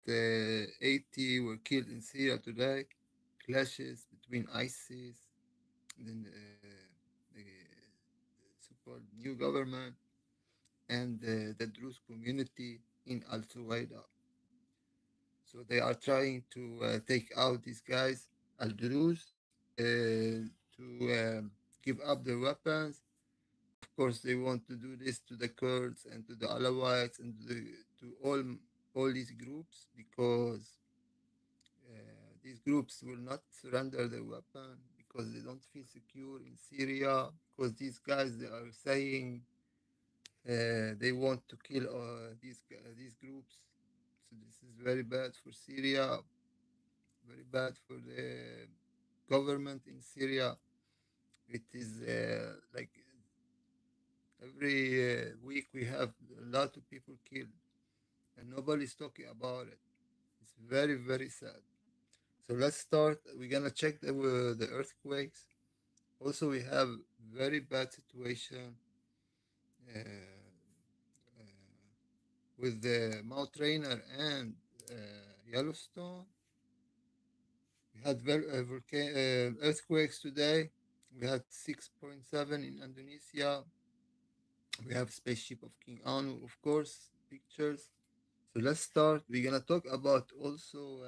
80 were killed in Syria today. Clashes between ISIS, then the so-called new government, and the Druze community in Al Suwaida. So they are trying to take out these guys, Al Druze, to give up their weapons. Of course, they want to do this to the Kurds and to the Alawites and to all these groups because these groups will not surrender their weapon because they don't feel secure in Syria. Because these guys they are saying they want to kill these groups. So this is very bad for Syria, very bad for the government in Syria. It is like every week we have a lot of people killed and nobody's talking about it. It's very, very sad. So let's start. We're gonna check the earthquakes. Also, we have very bad situation uh, uh, with the Mount Rainier and Yellowstone. We had earthquakes today. We had 6.7 in Indonesia. We have Spaceship of King Anu, of course, pictures. So let's start. We're gonna talk about also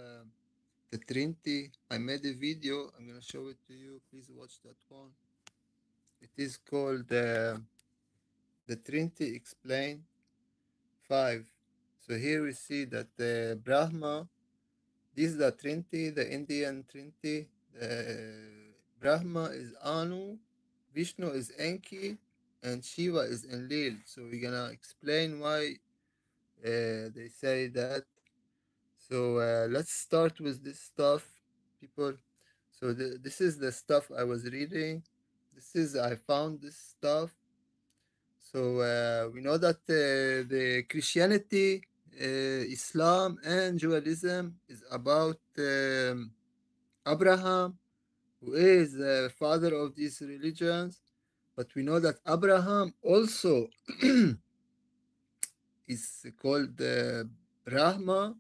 the Trinity. I made a video. I'm gonna show it to you. Please watch that one. It is called the Trinity Explained 5. So here we see that Brahma, this is the Trinity, the Indian Trinity. Brahma is Anu, Vishnu is Enki, and Shiva is Enlil. So we're gonna explain why they say that. So let's start with this stuff, people. So this is the stuff I was reading. I found this stuff. So we know that the Christianity, Islam, and Judaism is about Abraham, who is the father of these religions. But we know that Abraham also is called Brahma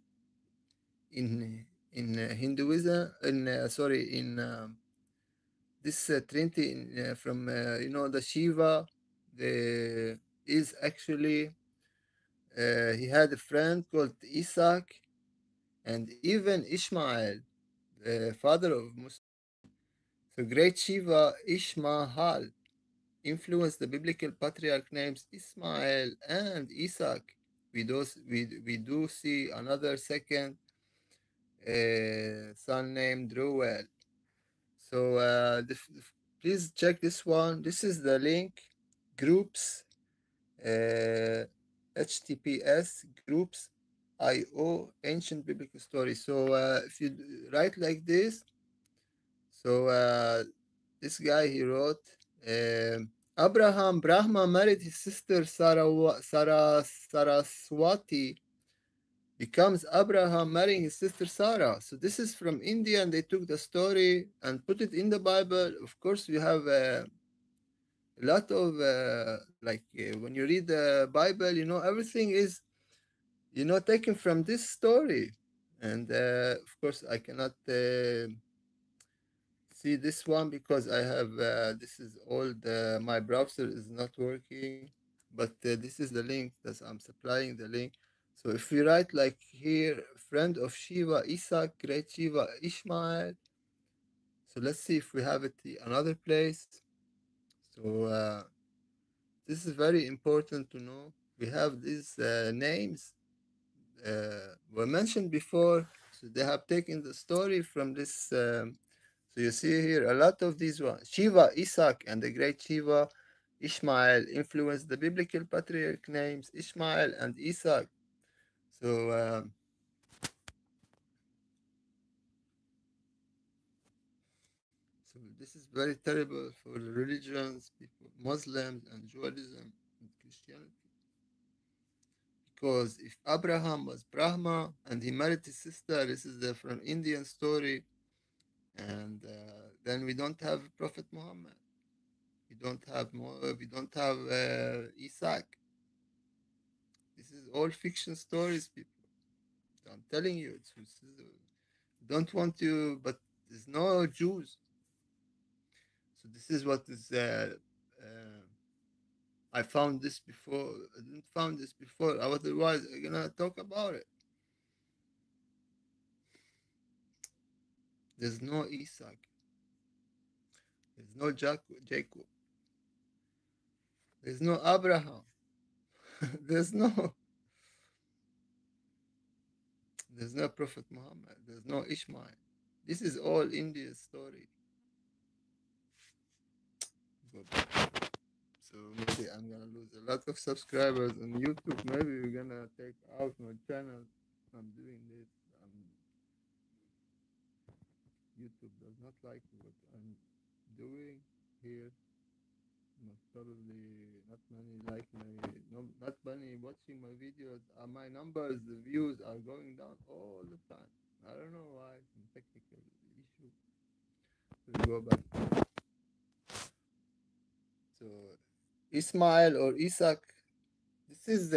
in Hinduism. In sorry, in this Trinity from the Shiva, the is actually he had a friend called Isaac, and even Ishmael, the father of Muslims. So great Shiva Ishmael influenced the biblical patriarch names Ismael and Isaac. We do see another second son named Ruel. So please check this one. This is the link groups HTTPS groups IO ancient biblical story. So if you write like this, so this guy he wrote Abraham Brahma married his sister Saraswati becomes Abraham marrying his sister Sarah. So this is from India, and they took the story and put it in the Bible. Of course, we have a lot of when you read the Bible, everything is taken from this story. And of course, I cannot see this one because I have this is old. My browser is not working, but this is the link that I'm supplying the link. So if we write like here, friend of Shiva, Isaac, great Shiva, Ishmael. So let's see if we have it another place. So this is very important to know. We have these names were mentioned before. So they have taken the story from this. So you see here a lot of these ones. Shiva, Isaac, and the great Shiva, Ishmael influenced the biblical patriarch names Ishmael and Isaac. So so this is very terrible for the religions, people, Muslims and Judaism and Christianity. Because if Abraham was Brahma and he married his sister, this is from Indian story, and then we don't have Prophet Muhammad. We don't have Isaac. This is all fiction stories, people. I'm telling you, don't want you, but there's no Jews. So this is what is. I found this before. I didn't found this before. Otherwise, I'm gonna talk about it. There's no Isaac. There's no Jacob. There's no Abraham. there's no. There's no Prophet Muhammad. There's no Ishmael. This is all India's story. Go back. So maybe I'm gonna lose a lot of subscribers on YouTube. Maybe we're gonna take out my channel. I'm doing this. YouTube does not like what I'm doing here. Most probably not many like my, no, not many watching my videos. My numbers, the views are going down all the time. I don't know why. Some technical issue. We'll go back. So Ismail or Isaac. This is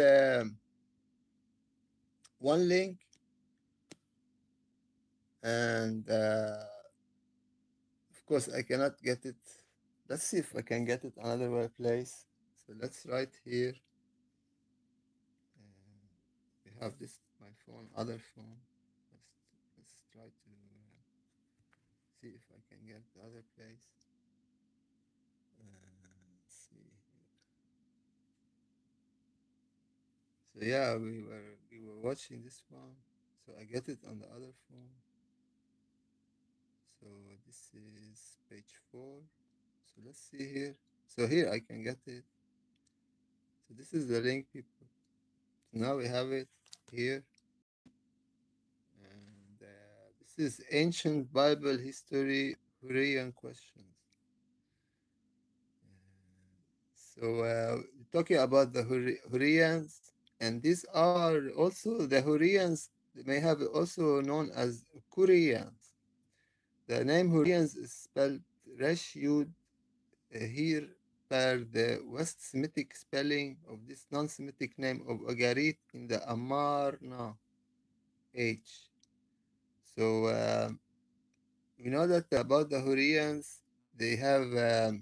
one link, and of course I cannot get it. Let's see if I can get it another place. So let's write here. We have this my phone, other phone. Let's try to see if I can get the other place. Let's see. So yeah, we were watching this one. So I get it on the other phone. So this is page 4. So let's see here. So here I can get it. So this is the link, people. So now we have it here. And this is Ancient Bible History Hurrian Questions. So talking about the Hurrians, and these are also the Hurrians. They may have also known as Koreans. The name Hurrians is spelled Resh Yud here per the West Semitic spelling of this non-Semitic name of Agarit in the Amarna H. So we know that about the Hurrians, they have.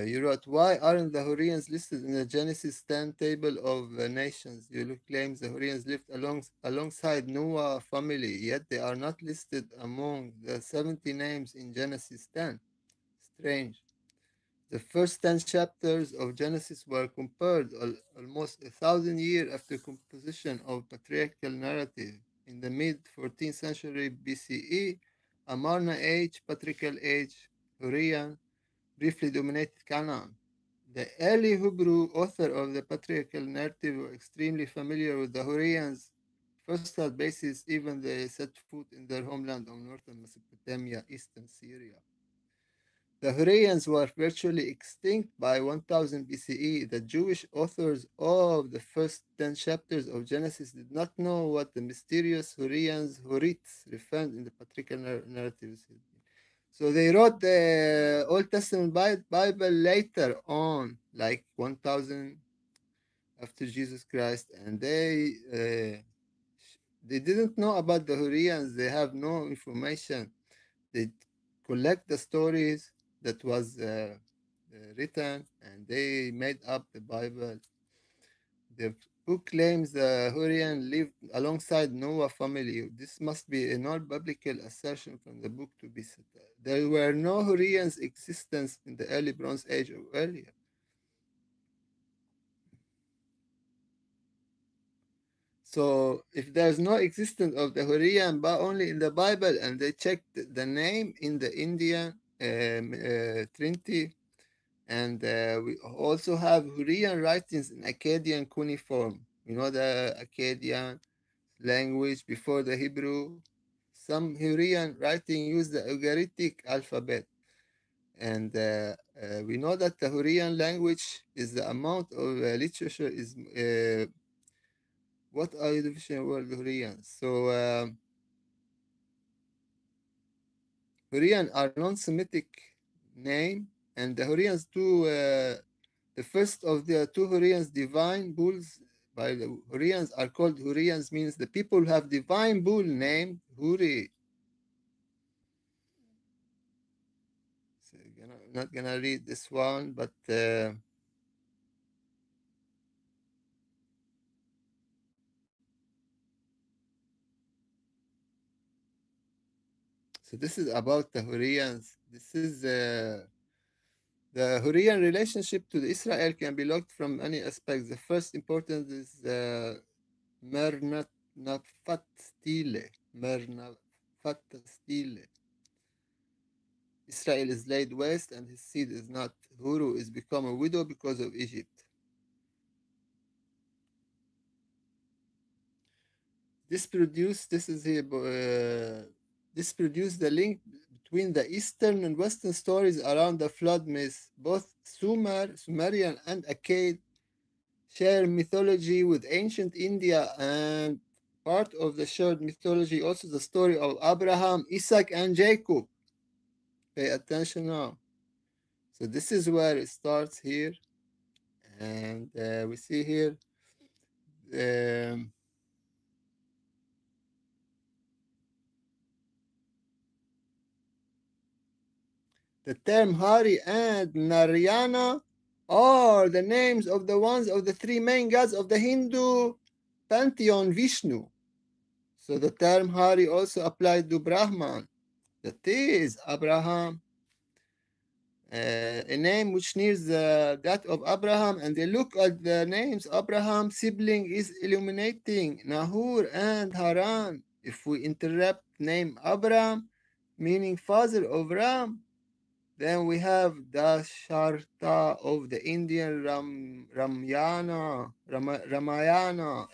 You wrote, why aren't the Hurrians listed in the Genesis 10 table of nations? You claims the Hurrians lived alongside Noah family, yet they are not listed among the 70 names in Genesis 10. Strange. The first 10 chapters of Genesis were compared almost 1,000 years after composition of patriarchal narrative. In the mid-14th century BCE, Amarna age, patriarchal age, Hurrian, briefly dominated Canaan. The early Hebrew author of the patriarchal narrative were extremely familiar with the Hurrians' first basis, even they set foot in their homeland of northern Mesopotamia, eastern Syria. The Hurrians were virtually extinct by 1000 BCE. The Jewish authors of the first 10 chapters of Genesis did not know what the mysterious Hurrians, Hurrites, referred in the patriarchal narratives. So they wrote the Old Testament Bible later on, like 1000 after Jesus Christ, and they didn't know about the Hurrians. They have no information. They collect the stories that was written, and they made up the Bible. The book claims the Hurrian lived alongside Noah family. This must be a non-biblical assertion from the book to be set. There were no Hurrians' existence in the early Bronze Age or earlier. So if there's no existence of the Hurrian, but only in the Bible, and they checked the name in the Indian Trinity, and we also have Hurrian writings in Akkadian cuneiform. You know the Akkadian language before the Hebrew. Some Hurrian writing use the Ugaritic alphabet. And we know that the Hurrian language is the amount of literature is what are the division word Hurrian? So Hurrian are non-Semitic name, and the Hurrians two the first of the two Hurrians divine bulls While the Hurrians are called Hurrians means the people who have divine bull named Huri. So I'm not gonna read this one, but so this is about the Hurrians. This is the Hurrian relationship to the Israel can be looked from many aspects. The first important is Mernafat stile. Mernafat stile. Israel is laid waste and his seed is not. Huru is become a widow because of Egypt. This produced the link between the Eastern and Western stories around the flood myth. Both Sumerian and Akkad share mythology with ancient India and part of the shared mythology also the story of Abraham, Isaac, and Jacob. Pay attention now. So this is where it starts here, and we see here um, the term Hari and Narayana are the names of the ones of the three main gods of the Hindu pantheon Vishnu. So the term Hari also applied to Brahman. That is Abraham, a name which nears that of Abraham, and they look at the names Abraham sibling is illuminating Nahur and Haran. If we interrupt name Abraham, meaning father of Ram, then we have Dasharta of the Indian Ramayana,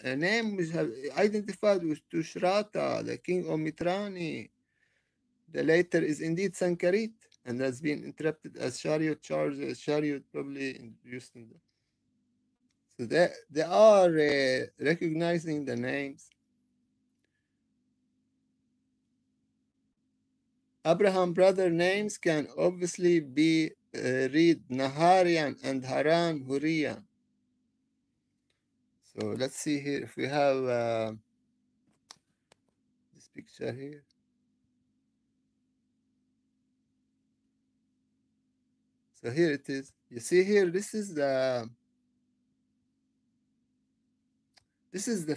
a name which has identified with Tushrata, the king of Mitrani. The later is indeed Sankarit and has been interpreted as chariot charge, chariot probably introduced in the. So they are recognizing the names. Abraham brother names can obviously be read Naharian and Haran Hurian. So let's see here if we have this picture here. So here it is. You see here, this is the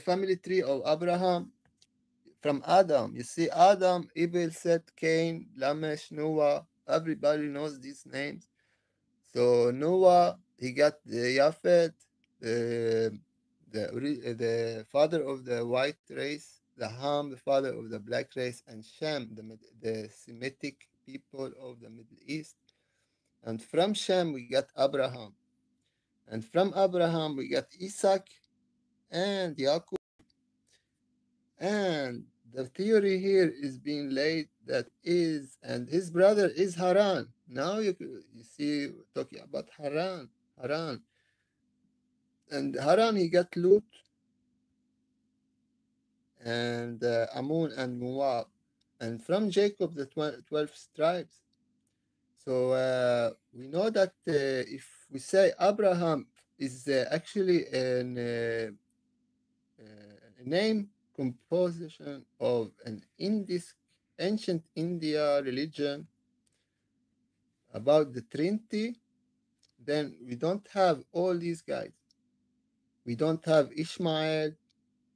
family tree of Abraham from Adam. You see Adam, Abel, Seth, Cain, Lamesh, Noah. Everybody knows these names. So Noah, he got the Japhet, the father of the white race, the Ham, the father of the black race, and Shem, the Semitic people of the Middle East. And from Shem, we got Abraham. And from Abraham, we got Isaac and Jacob. And the theory here is being laid that is, and his brother is Haran. Now you see, talking about Haran. Haran. And Haran, he got Lut and Ammon and Moab. And from Jacob, the 12 tribes. So we know that if we say Abraham is actually a name composition of an ancient India religion about the Trinity, then we don't have all these guys. We don't have Ishmael.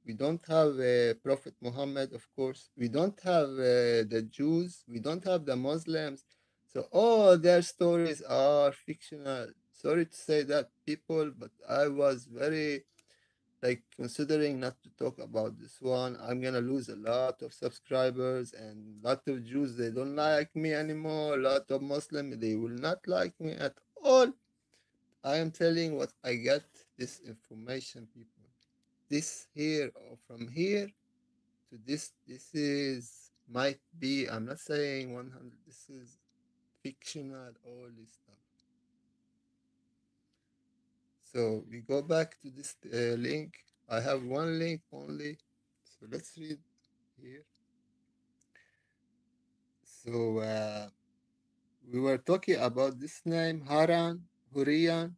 We don't have Prophet Muhammad, of course. We don't have the Jews. We don't have the Muslims. So all their stories are fictional. Sorry to say that, people, but I was very like considering not to talk about this one. I'm gonna lose a lot of subscribers and a lot of Jews, they don't like me anymore. A lot of Muslims, they will not like me at all. I am telling what I get this information, people. This here or from here to this is might be, I'm not saying 100, this is fictional, all this stuff. So we go back to this link. I have one link only. So let's read here. So we were talking about this name, Haran, Hurian.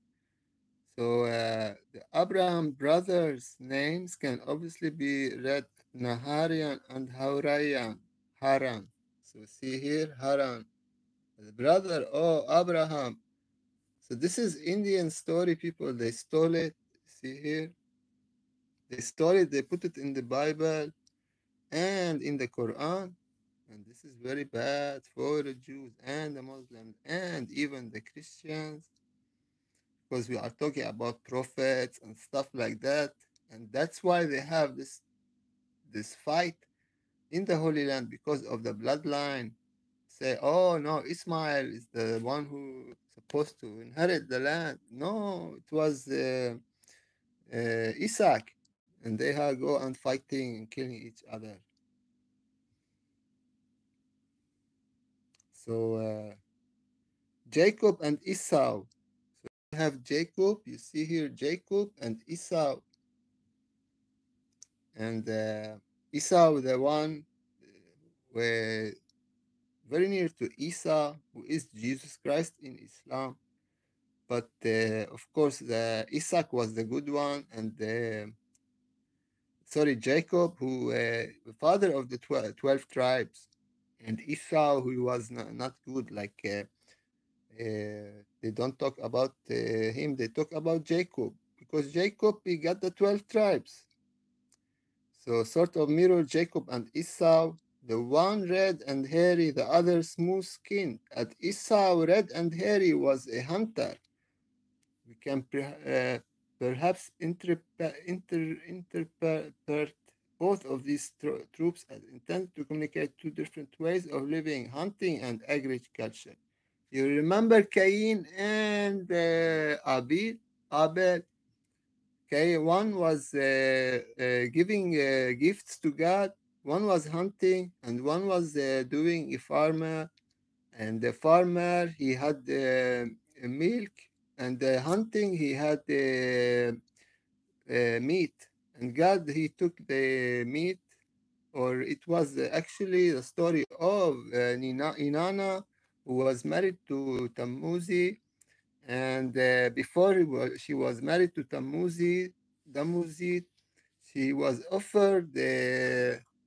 So the Abraham brothers' names can obviously be read Naharian and Haurayan, Haran. So see here, Haran, the brother, oh, Abraham. So this is Indian story, people. They stole it. See here, they stole it. They put it in the Bible and in the Quran. And this is very bad for the Jews and the Muslims and even the Christians, because we are talking about prophets and stuff like that. And that's why they have this fight in the Holy Land, because of the bloodline. Say, oh no, Ismail is the one who supposed to inherit the land. No, it was Isaac, and they have go and fighting and killing each other. So Jacob and Esau. So you have Jacob. You see here Jacob and Esau, and Esau, the one were very near to Isa, who is Jesus Christ in Islam. But of course, the Isaac was the good one, and sorry, Jacob, who the father of the 12 tribes, and Esau, who was not good. Like they don't talk about him; they talk about Jacob, because Jacob he got the 12 tribes. So sort of mirror Jacob and Esau. The one red and hairy, the other smooth skinned. And Esau, red and hairy, was a hunter. We can perhaps interpret both of these troops as intended to communicate two different ways of living, hunting and agriculture. You remember Cain and Abel? Abel. Okay, one was giving gifts to God, one was hunting, and one was doing a farmer. And the farmer he had milk, and the hunting he had meat. And God he took the meat, or it was actually the story of Inanna, who was married to Tamuzi, and before she was married to Tamuzi, she was offered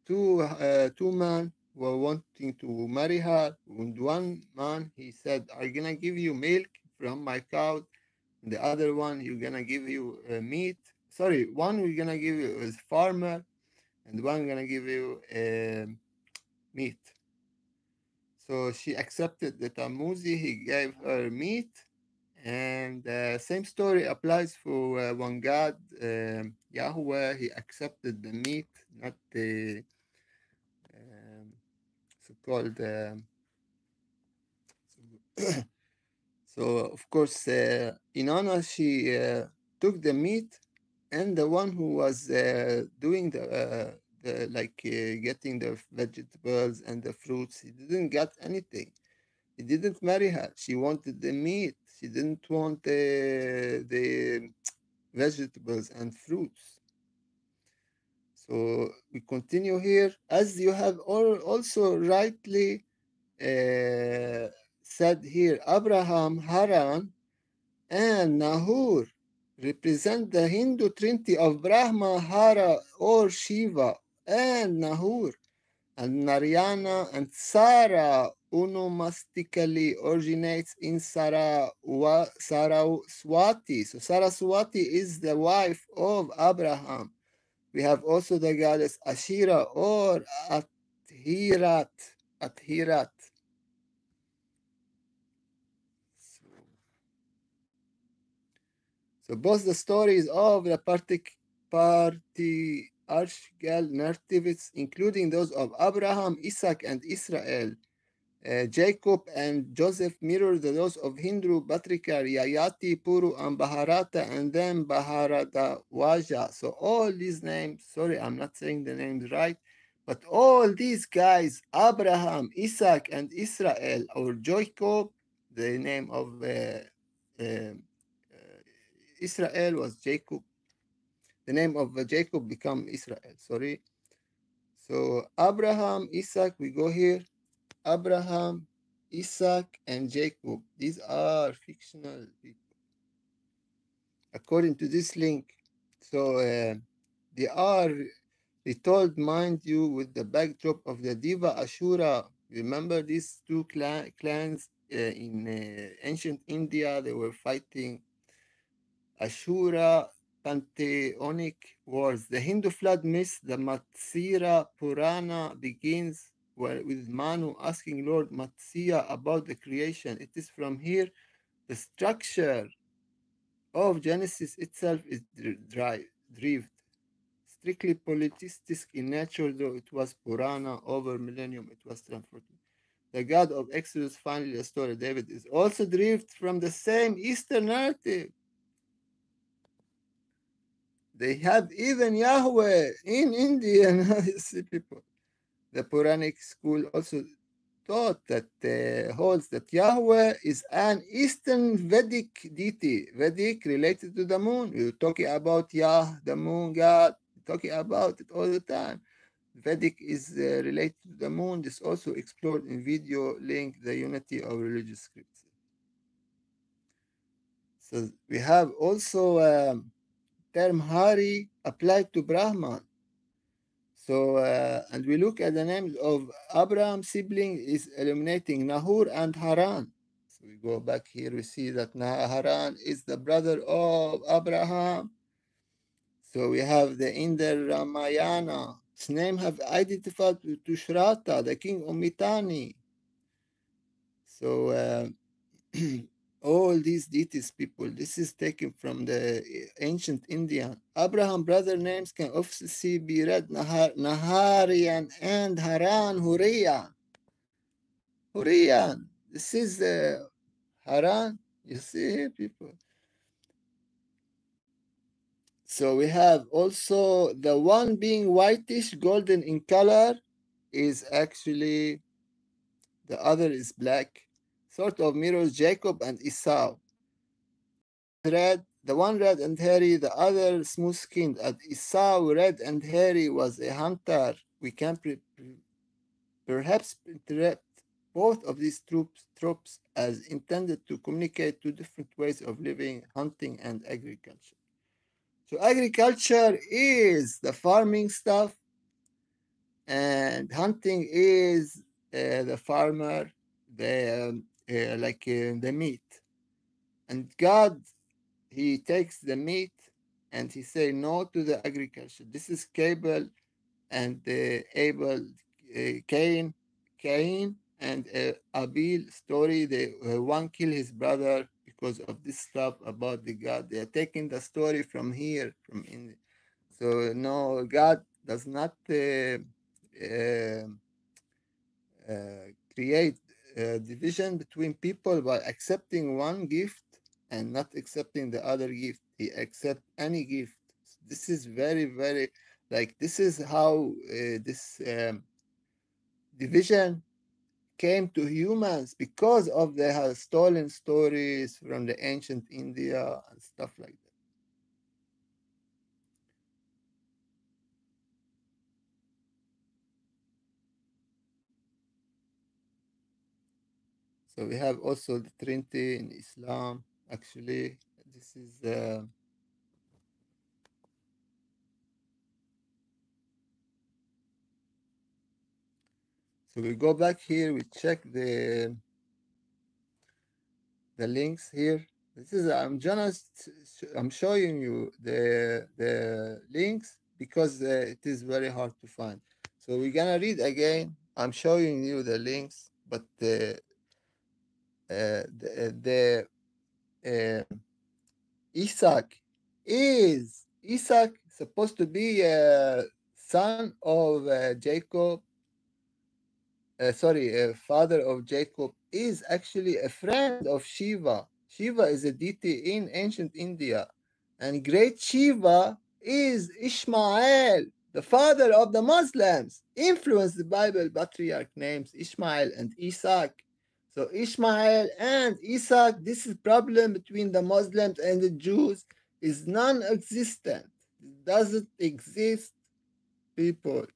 two men were wanting to marry her. And one man he said, "I'm gonna give you milk from my cow." And the other one, you're gonna give you meat. Sorry, one we're gonna give you is farmer, and one gonna give you meat. So she accepted the Tamuzi. He gave her meat, and same story applies for one God, Yahweh. He accepted the meat, not the so-called. So of course, Inanna she took the meat, and the one who was doing the like getting the vegetables and the fruits, he didn't get anything. He didn't marry her. She wanted the meat. She didn't want the vegetables and fruits. So we continue here, as you have also rightly said here. Abraham, Haran, and Nahur represent the Hindu trinity of Brahma, Hara, or Shiva, and Nahur, and Narayana and Sara onomastically originates in Saraswati. So Saraswati is the wife of Abraham. We have also the goddess Ashira or Athirat. Athirat. So, so both the stories of the patriarchal narratives, including those of Abraham, Isaac, and Israel, Jacob and Joseph, mirror those of Hindu Patrika, Yayati, Puru, and Bharata, and then Bharadwaja. So all these names, sorry, I'm not saying the names right, but all these guys, Abraham, Isaac, and Israel, or Jacob, the name of Israel was Jacob. The name of Jacob become Israel, sorry. So Abraham, Isaac, we go here. Abraham, Isaac, and Jacob. These are fictional people. according to this link. So they are retold, mind you, with the backdrop of the Diva Ashura. Remember these two clans in ancient India? They were fighting Ashura pantheonic wars. The Hindu flood myth, the Matsya Purana, begins with Manu asking Lord Matsya about the creation. It is from here the structure of Genesis itself is derived. Strictly polytheistic in nature, though it was Purana, over millennium it was transformed. The God of Exodus finally restored David is also derived from the same Eastern narrative. They have even Yahweh in Indian people. The Puranic school also taught that holds that Yahweh is an Eastern Vedic deity. Vedic related to the moon. We're talking about Yah, the moon god. We're talking about it all the time. Vedic is related to the moon. This also explored in video link the unity of religious scripts. So we have also term Hari applied to Brahman. So, and we look at the names of Abraham's sibling is eliminating Nahor and Haran. So we go back here, we see that Haran is the brother of Abraham. So we have the Inder Ramayana. Its name have identified to Shrata, the king of Mitanni. So all these deities, people, this is taken from the ancient Indian. Abraham brother names can obviously be read Naharian and Haran Huriyan. Huriyan. This is Haran. You see, people. So we have also the one being whitish golden in color is actually the other is black, sort of mirrors Jacob and Esau. Red, the one red and hairy, the other smooth skinned. And Esau, red and hairy, was a hunter. We can perhaps interpret both of these tropes as intended to communicate two different ways of living, hunting and agriculture. So agriculture is the farming stuff, and hunting is the farmer, the meat. And God, he takes the meat and he say no to the agriculture. This is Cable and Abel, Cain and Abel story. They one kill his brother because of this stuff about the God. They are taking the story from here, from India. So no, God does not create division between people by accepting one gift and not accepting the other gift. He accepts any gift. This is very, very, like, this is how this division came to humans because of the stolen stories from the ancient India and stuff like that. So we have also the Trinity in Islam. Actually, this is so we go back here. We check the links here. This is I'm showing you the links because it is very hard to find. So we're gonna read again. I'm showing you the links, but the Isaac supposed to be a son of Jacob, father of Jacob, is actually a friend of Shiva. Shiva is a deity in ancient India, and great Shiva is Ishmael, the father of the Muslims. Influenced the Bible patriarch names Ishmael and Isaac. So Ishmael and Isaac, this is problem between the Muslims and the Jews is non-existent. It doesn't exist, people.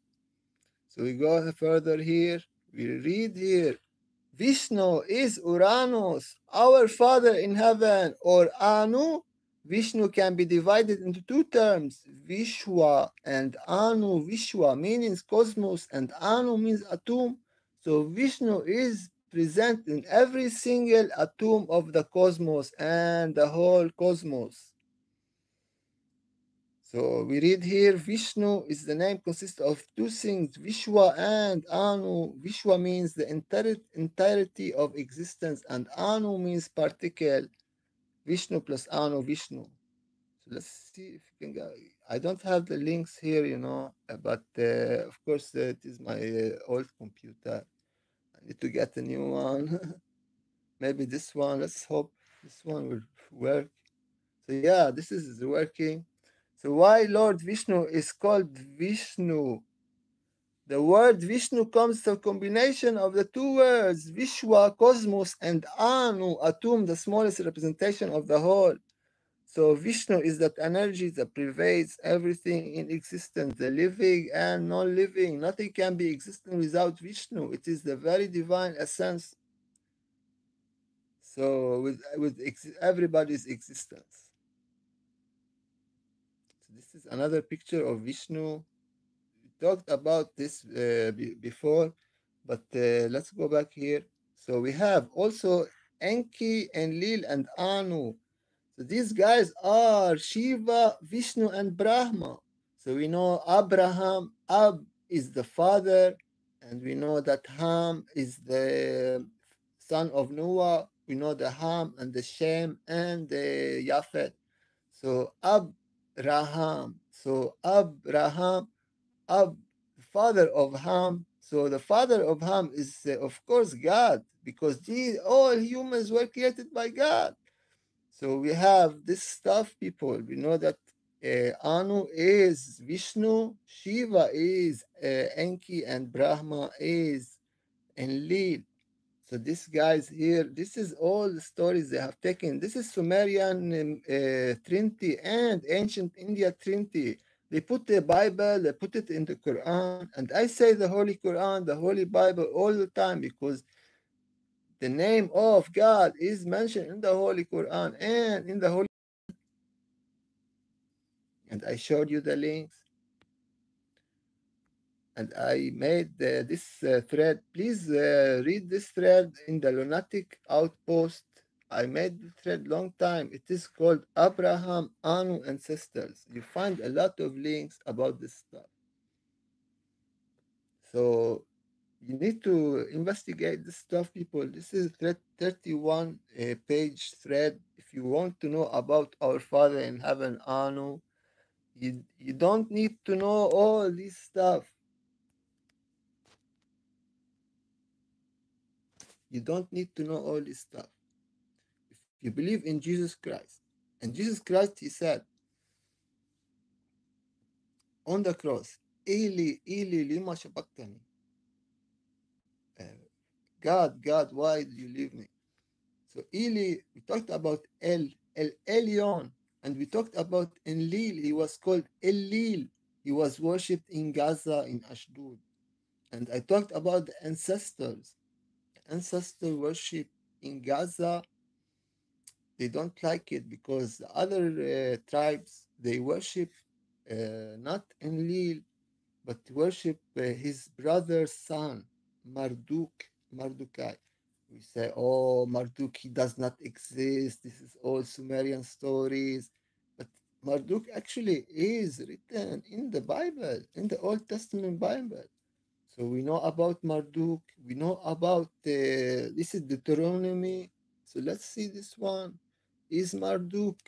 So we go further here. We read here. Vishnu is Uranus, our father in heaven, or Anu, Vishnu can be divided into two terms, Vishwa and Anu. Vishwa means cosmos and Anu means atom. So Vishnu is present in every single atom of the cosmos and the whole cosmos. So we read here Vishnu is the name consists of two things, Vishwa and Anu. Vishwa means the entirety of existence and Anu means particle. Vishnu plus Anu, Vishnu. So let's see if you can go. I don't have the links here, but of course it is my old computer. I need to get a new one. Maybe this one. Let's hope this one will work. So yeah, this is working. So why Lord Vishnu is called Vishnu? The word Vishnu comes from a combination of the two words Vishwa, cosmos, and Anu, atom, the smallest representation of the whole. So Vishnu is that energy that pervades everything in existence, the living and non-living. Nothing can be existent without Vishnu. It is the very divine essence. So with everybody's existence. So this is another picture of Vishnu. We talked about this before, but let's go back here. So we have also Enki, Enlil, and Anu. So these guys are Shiva, Vishnu, and Brahma. So we know Abraham, Ab is the father, and we know that Ham is the son of Noah. We know the Ham and the Shem and the Yafet. So Abraham. So Abraham, Ab, father of Ham. So the father of Ham is, of course, God, because all humans were created by God. So we have this stuff, people. We know that Anu is Vishnu, Shiva is Enki, and Brahma is Enlil. So these guys here, this is all the stories they have taken. This is Sumerian Trinity and ancient India Trinity. They put the Bible, they put it in the Quran, and I say the Holy Quran, the Holy Bible all the time because the name of God is mentioned in the Holy Quran and in the Holy, and I showed you the links, and I made this thread. Please read this thread in the Lunatic Outpost. I made the thread long time. It is called Abraham Anu Ancestors. You find a lot of links about this stuff. So you need to investigate this stuff, people. This is thread 31 page thread. If you want to know about our Father in heaven, Anu, you don't need to know all this stuff. You don't need to know all this stuff. If you believe in Jesus Christ, and Jesus Christ, he said on the cross, Eli, Eli, lima shabachthani. Uh, God, God, why did you leave me? So Eli, we talked about El Elyon, and we talked about Enlil. He was called Elil. He was worshipped in Gaza, in Ashdod. And I talked about the ancestors. Ancestor worship in Gaza, they don't like it because the other tribes they worship not Enlil but worship his brother's son Marduk. We say, oh, Marduk, he does not exist. This is all Sumerian stories. But Marduk actually is written in the Bible, in the Old Testament Bible. So we know about Marduk. We know about this is Deuteronomy. So let's see this one. Is Marduk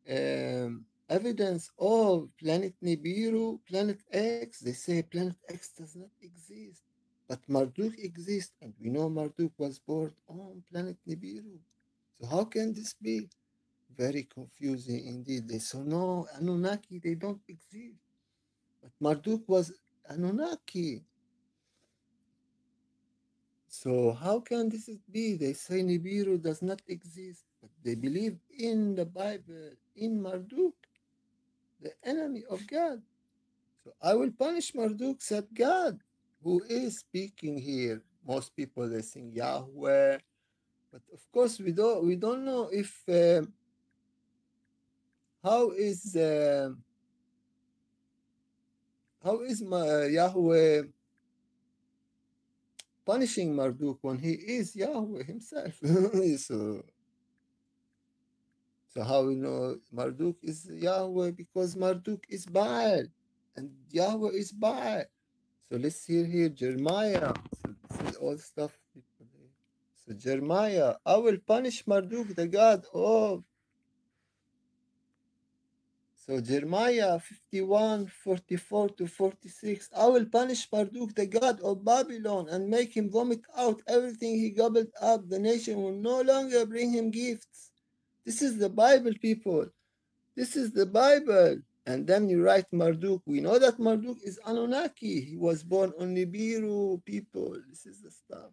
evidence of planet Nibiru, planet X? They say planet X does not exist, but Marduk exists, and we know Marduk was born on planet Nibiru. So how can this be? Very confusing indeed. They say no, Anunnaki, they don't exist, but Marduk was Anunnaki. So how can this be? They say Nibiru does not exist, but they believe in the Bible, in Marduk, the enemy of God. So I will punish Marduk, said God. Who is speaking here? Most people they sing Yahweh, but of course we don't know if how is Yahweh punishing Marduk when he is Yahweh himself? so so how we know Marduk is Yahweh? Because Marduk is Baal and Yahweh is Baal. So let's hear here Jeremiah. So this is all stuff people hear. So Jeremiah, I will punish Marduk, the god of. So Jeremiah 51:44-46. I will punish Marduk, the god of Babylon, and make him vomit out everything he gobbled up. The nation will no longer bring him gifts. This is the Bible, people. This is the Bible. And then you write Marduk. We know that Marduk is Anunnaki. He was born on Nibiru, people. This is the stuff.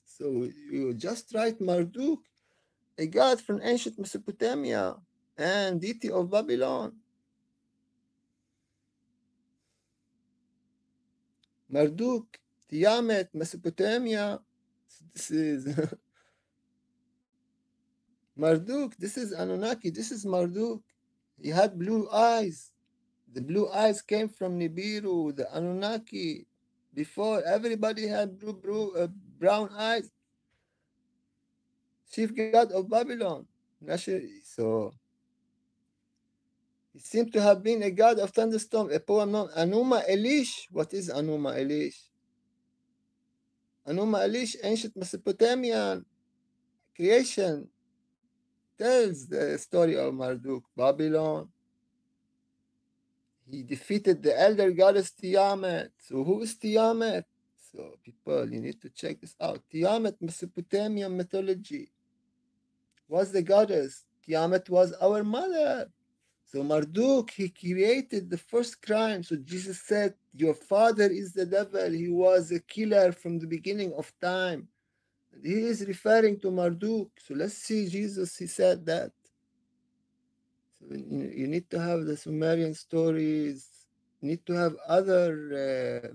So you just write Marduk, a god from ancient Mesopotamia and deity of Babylon. Marduk, Tiamat, Mesopotamia. This is Marduk. This is Anunnaki. This is Marduk. He had blue eyes. The blue eyes came from Nibiru, the Anunnaki. Before everybody had brown eyes. Chief god of Babylon. So he seemed to have been a god of thunderstorm, a poem known Anuma Elish. What is Anuma Elish? Anuma Elish, ancient Mesopotamian creation, tells the story of Marduk, Babylon. He defeated the elder goddess Tiamat. So who is Tiamat? So people, you need to check this out. Tiamat, Mesopotamian mythology, was the goddess. Tiamat was our mother. So Marduk, he created the first crime. So Jesus said, your father is the devil. He was a killer from the beginning of time. And he is referring to Marduk. So let's see Jesus, he said that. So you need to have the Sumerian stories. You need to have other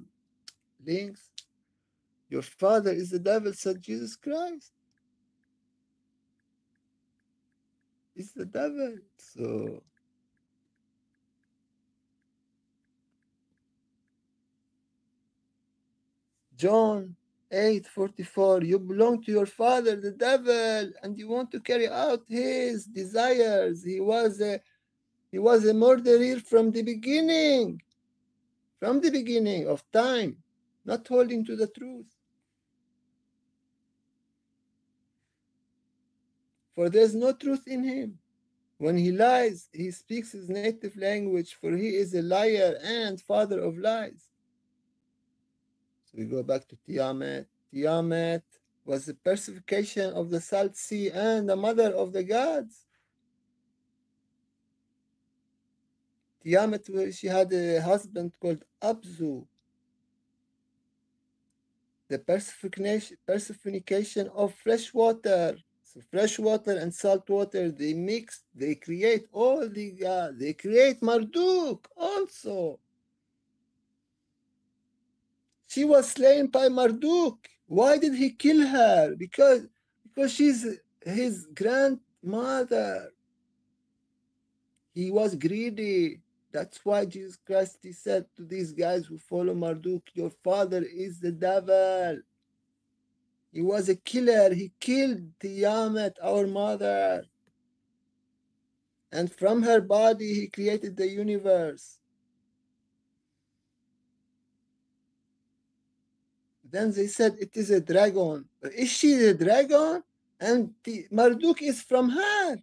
links. Your father is the devil, said Jesus Christ. He's the devil. So John 8:44, you belong to your father, the devil, and you want to carry out his desires. He was a murderer from the beginning of time, not holding to the truth. For there's no truth in him. When he lies, he speaks his native language, for he is a liar and father of lies. So we go back to Tiamat. Tiamat was the personification of the salt sea and the mother of the gods. Tiamat, she had a husband called Abzu, the personification of fresh water. So fresh water and salt water, they mix, they create all the gods. They create Marduk also. She was slain by Marduk. Why did he kill her? Because she's his grandmother. He was greedy. That's why Jesus Christ, he said to these guys who follow Marduk, your father is the devil. He was a killer. He killed Tiamat, our mother. And from her body, he created the universe. Then they said it is a dragon. Is she the dragon? And Marduk is from her.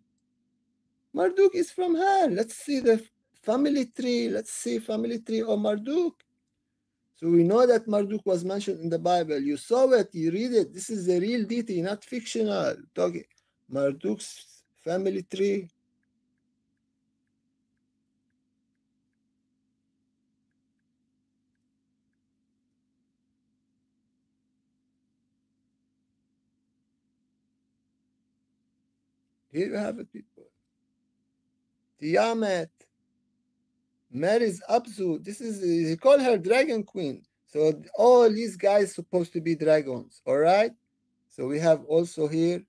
Marduk is from her. Let's see the family tree. Let's see family tree of Marduk. So we know that Marduk was mentioned in the Bible. You saw it, you read it. This is a real deity, not fictional. Talking Marduk's family tree. Here you have it, people. Tiamat marries Abzu. This is, they call her Dragon Queen. So all these guys supposed to be dragons, all right? So we have also here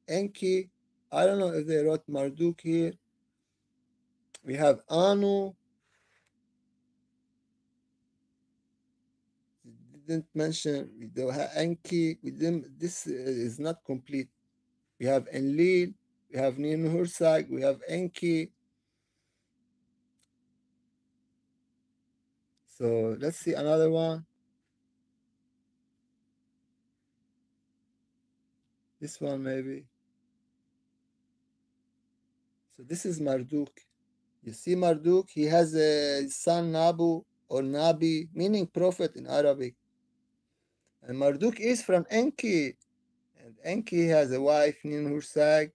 Enki. I don't know if they wrote Marduk here. We have Anu. We didn't mention. We don't have Enki. We didn't. This is not complete. We have Enlil. We have Ninhursag. We have Enki. So let's see another one. This one maybe. So this is Marduk. You see Marduk, he has a son Nabu or Nabi, meaning prophet in Arabic. And Marduk is from Enki. And Enki has a wife, Ninhursag.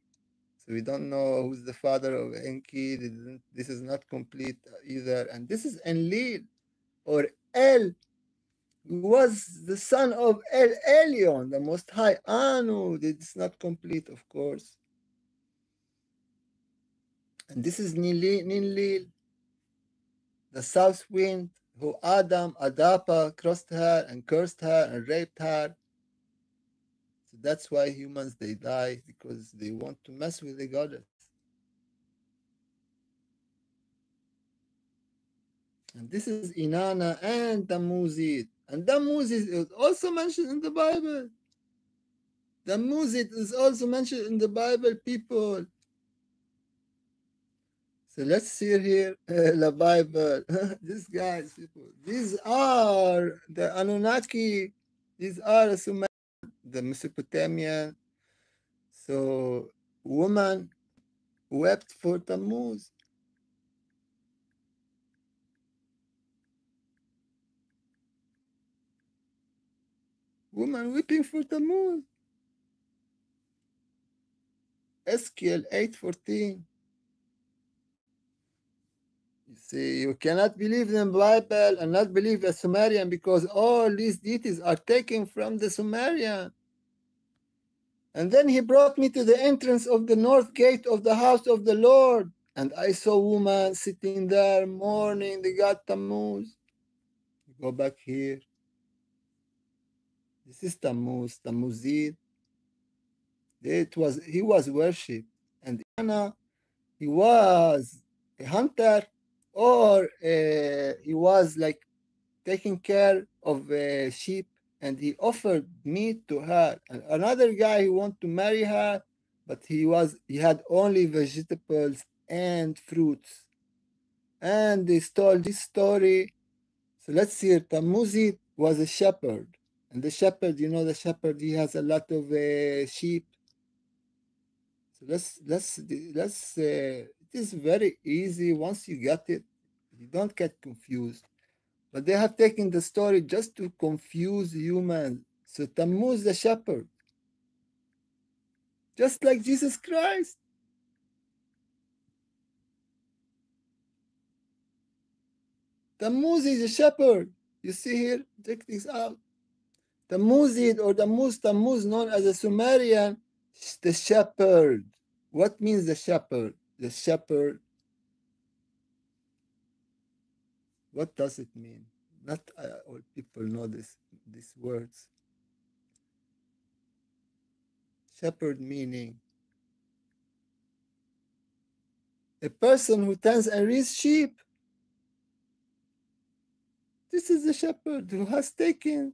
So we don't know who's the father of Enki. This is not complete either. And this is Enlil or El, who was the son of El Elyon, the Most High. Anu. It's not complete, of course. And this is Ninlil, the south wind, who Adam, Adapa crossed her and cursed her and raped her. So that's why humans they die, because they want to mess with the goddess. And this is Inanna and Tammuzid. And Tammuzid is also mentioned in the Bible. Tammuzid is also mentioned in the Bible, people. So let's see here the Bible. These guys, people. These are the Anunnaki. These are the Mesopotamian. So woman wept for Tammuz. Woman weeping for Tammuz. Ezekiel 8:14. You see, you cannot believe in the Bible and not believe the Sumerian, because all these deities are taken from the Sumerian. And then he brought me to the entrance of the north gate of the house of the Lord. And I saw a woman sitting there mourning the god Tammuz. Go back here. This is Tammuz, Tammuzid. He was worshipped. And Anna, he was a hunter, or he was like taking care of sheep, and he offered meat to her. And another guy who wanted to marry her, but he had only vegetables and fruits. And they told this story. So let's see. Tammuzid was a shepherd, and the shepherd, the shepherd, he has a lot of sheep. So let's. It is very easy once you get it. You don't get confused. But they have taken the story just to confuse humans. So Tammuz the shepherd, just like Jesus Christ. Tammuz is a shepherd. You see here, check this out. Tammuzid or Tammuz, known as a Sumerian, the shepherd. What means the shepherd? The shepherd. What does it mean? Not all people know these words. Shepherd meaning a person who tends and rears sheep. This is the shepherd who has taken.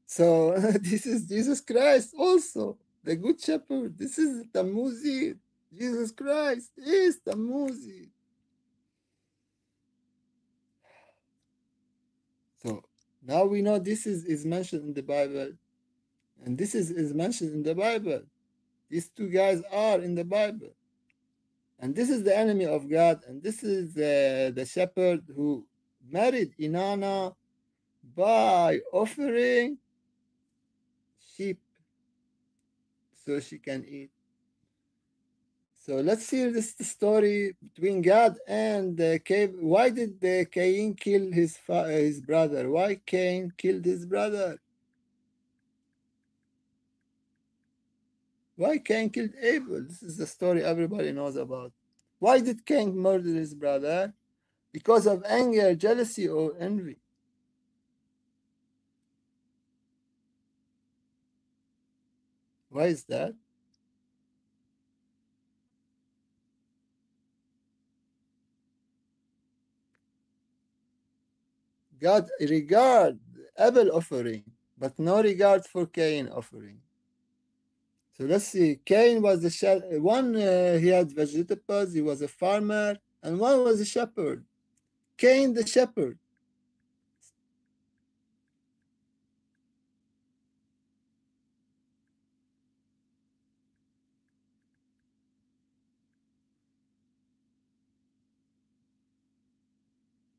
So this is Jesus Christ also, the good shepherd. This is Tammuzid. Jesus Christ is Tammuzid. So now we know this is mentioned in the Bible, and this is mentioned in the Bible. These two guys are in the Bible. And this is the enemy of God, and this is the shepherd who married Inanna by offering sheep so she can eat. So let's see this story between God and Cain. Why did Cain kill his brother? Why Cain killed his brother? Why Cain killed Abel? This is the story everybody knows about. Why did Cain murder his brother? Because of anger, jealousy, or envy. Why is that? God regard Abel offering, but no regard for Cain offering. So let's see. Cain was the one. He had vegetables. He was a farmer, and one was a shepherd. Cain the shepherd.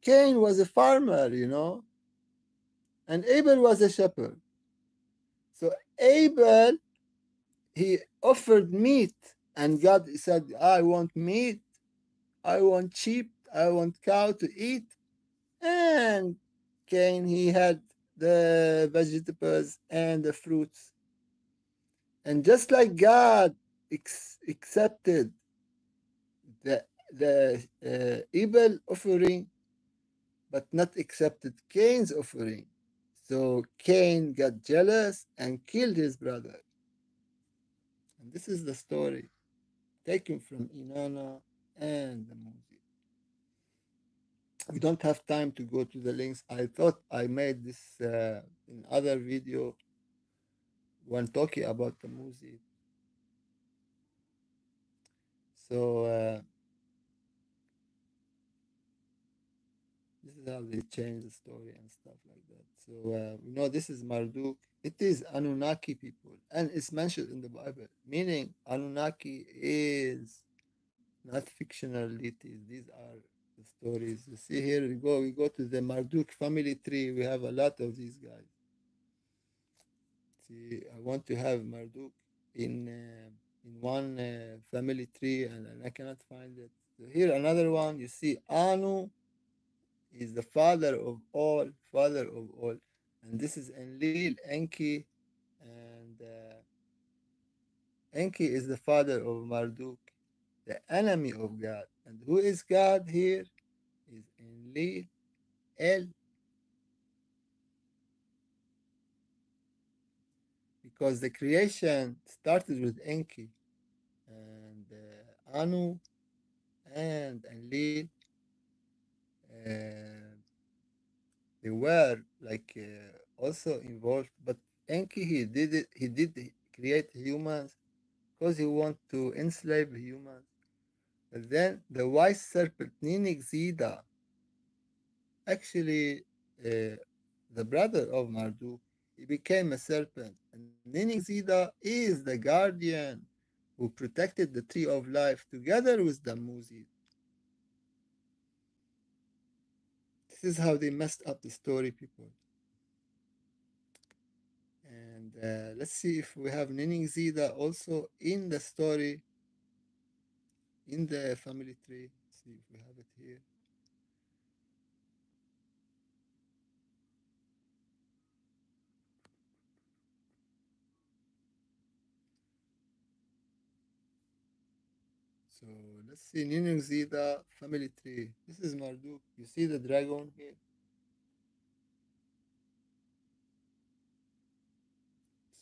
Cain was a farmer, and Abel was a shepherd. So Abel, he offered meat, and God said, "I want meat. I want sheep. I want cow to eat." And Cain, he had the vegetables and the fruits. And just like God accepted the Abel offering, but not accepted Cain's offering. So Cain got jealous and killed his brother. And this is the story taken from Inanna and the movie. We don't have time to go to the links. I thought I made this in other video when talking about the movie. So this is how they change the story and stuff like that. So this is Marduk. It is Anunnaki people, and it's mentioned in the Bible. Meaning, Anunnaki is not fictional deities. These are the stories. You see here we go. We go to the Marduk family tree. We have a lot of these guys. See, I want to have Marduk in one family tree, and I cannot find it. So here another one. You see Anu is the father of all. And this is Enlil, Enki, and Enki is the father of Marduk, the enemy of God. And who is God here? Is Enlil, El, because the creation started with Enki, and Anu and Enlil, uh, they were like also involved, but Enki he did create humans because he want to enslave humans. But then the wise serpent Ninigzida, actually the brother of Marduk, he became a serpent. And Ninigzida is the guardian who protected the tree of life together with the Muzi. This is how they messed up the story, people. And let's see if we have Ninigzida also in the story, in the family tree. Let's see if we have it here. So let's see Ninung Zeta family tree. This is Marduk. You see the dragon here?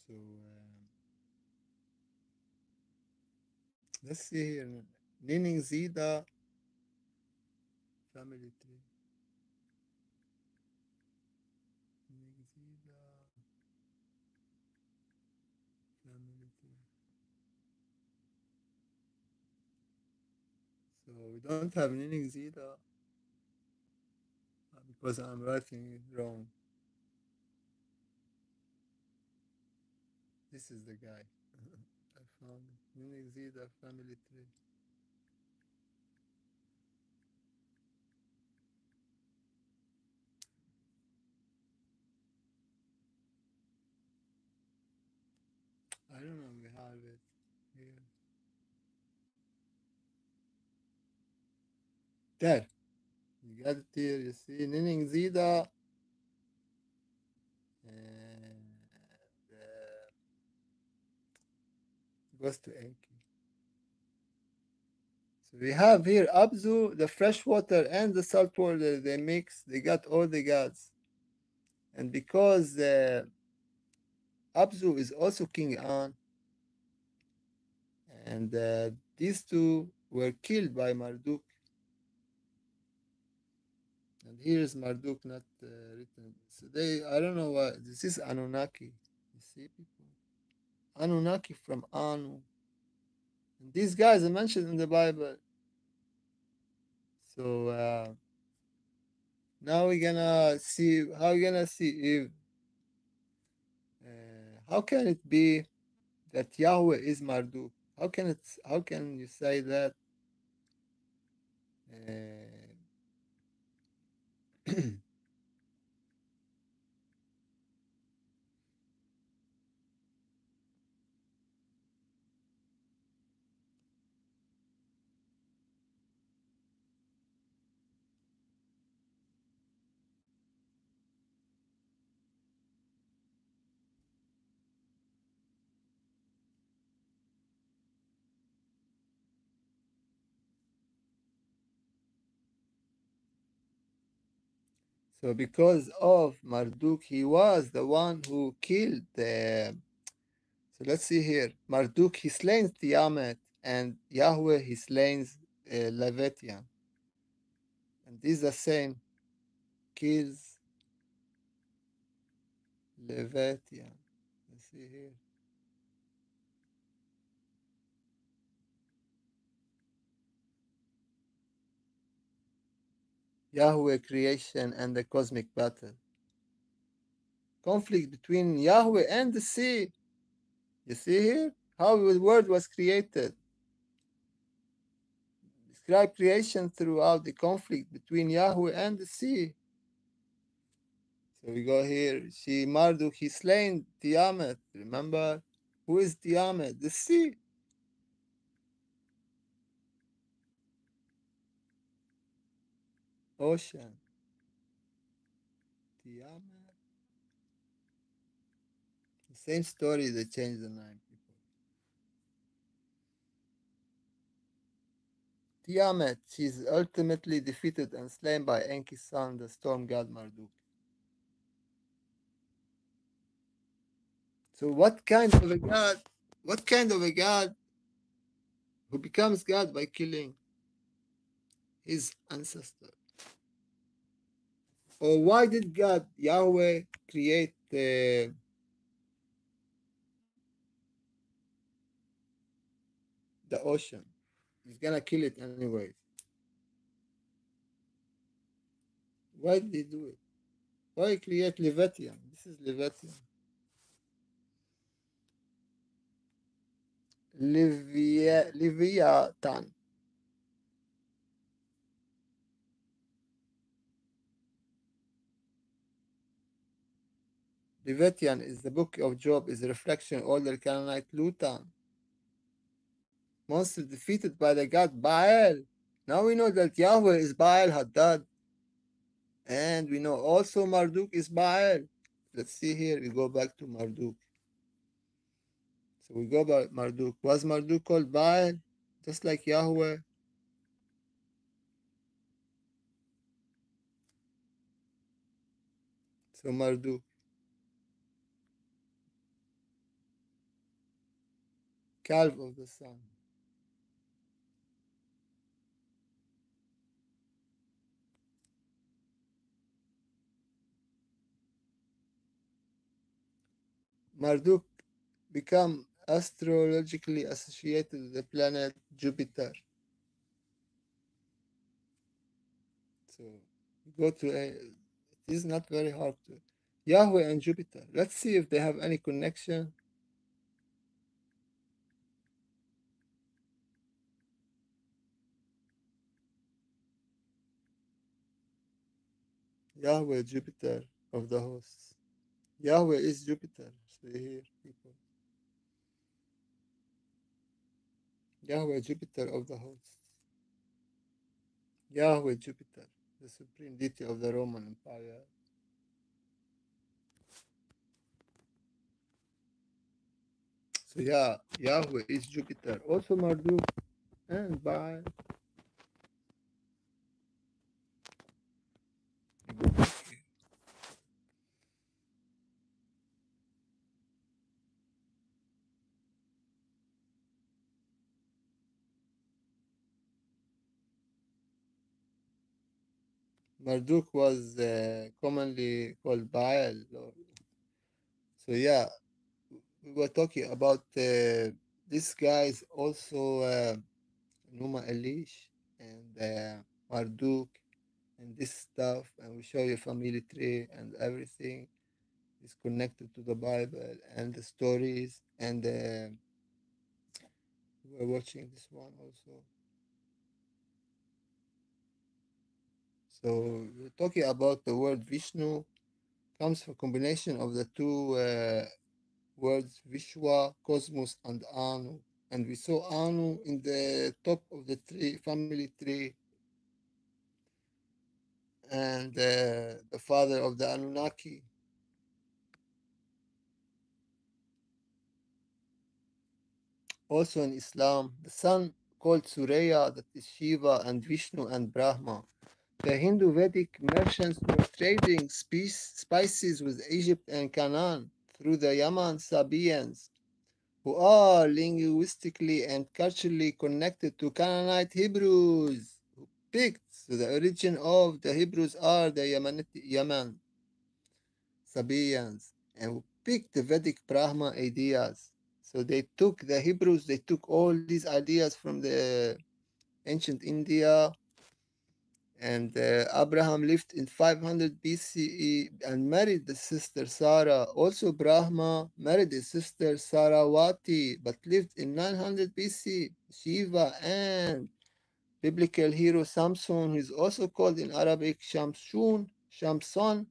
So let's see here. Ninung Zeta family tree. Ninung Zeta family tree. So we don't have Ninung Zeta because I'm writing it wrong. This is the guy. I found it. Ninung Zeta family tree. I don't know. We have it here. There. You got it here. You see Ninung Zeta. And goes to Enki. So we have here Abzu, the fresh water and the salt water, they mix, they got all the gods. And because Abzu is also King An, and these two were killed by Marduk. And here is Marduk not written. So they, I don't know why. This is Anunnaki. You see, people? Anunnaki from Anu. And these guys are mentioned in the Bible. So now we're gonna see how we're gonna see if how can it be that Yahweh is Marduk? How can it? How can you say that? Uh, so because of Marduk, he was the one who killed the. So let's see here. Marduk he slain Tiamat, and Yahweh he slains Leviathan, and these the same kills Leviathan. Let's see here. Yahweh creation and the cosmic battle. Conflict between Yahweh and the sea. You see here how the world was created. Describe creation throughout the conflict between Yahweh and the sea. So we go here. She Marduk, he slain Tiamat. Remember? Who is Tiamat? The sea. Ocean. Tiamat. The same story, they changed the name, people. Tiamat, she is ultimately defeated and slain by Enki's son, the storm god Marduk. So what kind of a god? What kind of a god who becomes god by killing his ancestor? Or why did God Yahweh create the ocean? He's gonna kill it anyways. Why did he do it? Why create Leviathan? This is Leviathan. Leviathan. Leviathan is the book of Job, is a reflection of the Canaanite Lutan. Monster defeated by the god Baal. Now we know that Yahweh is Baal Haddad. And we know also Marduk is Baal. Let's see here. We go back to Marduk. So we go by Marduk. Was Marduk called Baal? Just like Yahweh? So Marduk. Calf of the sun. Marduk become astrologically associated with the planet Jupiter. So we go to a, it is not very hard to. Yahweh and Jupiter. Let's see if they have any connection. Yahweh, Jupiter of the hosts. Yahweh is Jupiter. So here, people. Yahweh, Jupiter of the hosts. Yahweh, Jupiter, the supreme deity of the Roman Empire. So yeah, Yahweh is Jupiter. Also Marduk and Baal. Marduk was commonly called Baal. So yeah, we were talking about this guys also Numa Elish and Marduk and this stuff, and we show you family tree and everything is connected to the Bible and the stories. And we were watching this one also. So we're talking about the word Vishnu comes from combination of the two words Vishwa, cosmos, and Anu. And we saw Anu in the top of the tree, family tree, and the father of the Anunnaki. Also in Islam, the sun called Surya, that is Shiva and Vishnu and Brahma. The Hindu Vedic merchants were trading spices with Egypt and Canaan through the Yaman Sabaeans, who are linguistically and culturally connected to Canaanite Hebrews, who picked. So the origin of the Hebrews are the Yaman Sabaeans, and who picked the Vedic Brahma ideas. So they took the Hebrews, they took all these ideas from the ancient India, and Abraham lived in 500 BCE and married the sister Sarah. Also, Brahma married his sister Sarawati, but lived in 900 BC. Shiva and biblical hero Samson, who is also called in Arabic Shamsun, Shamson,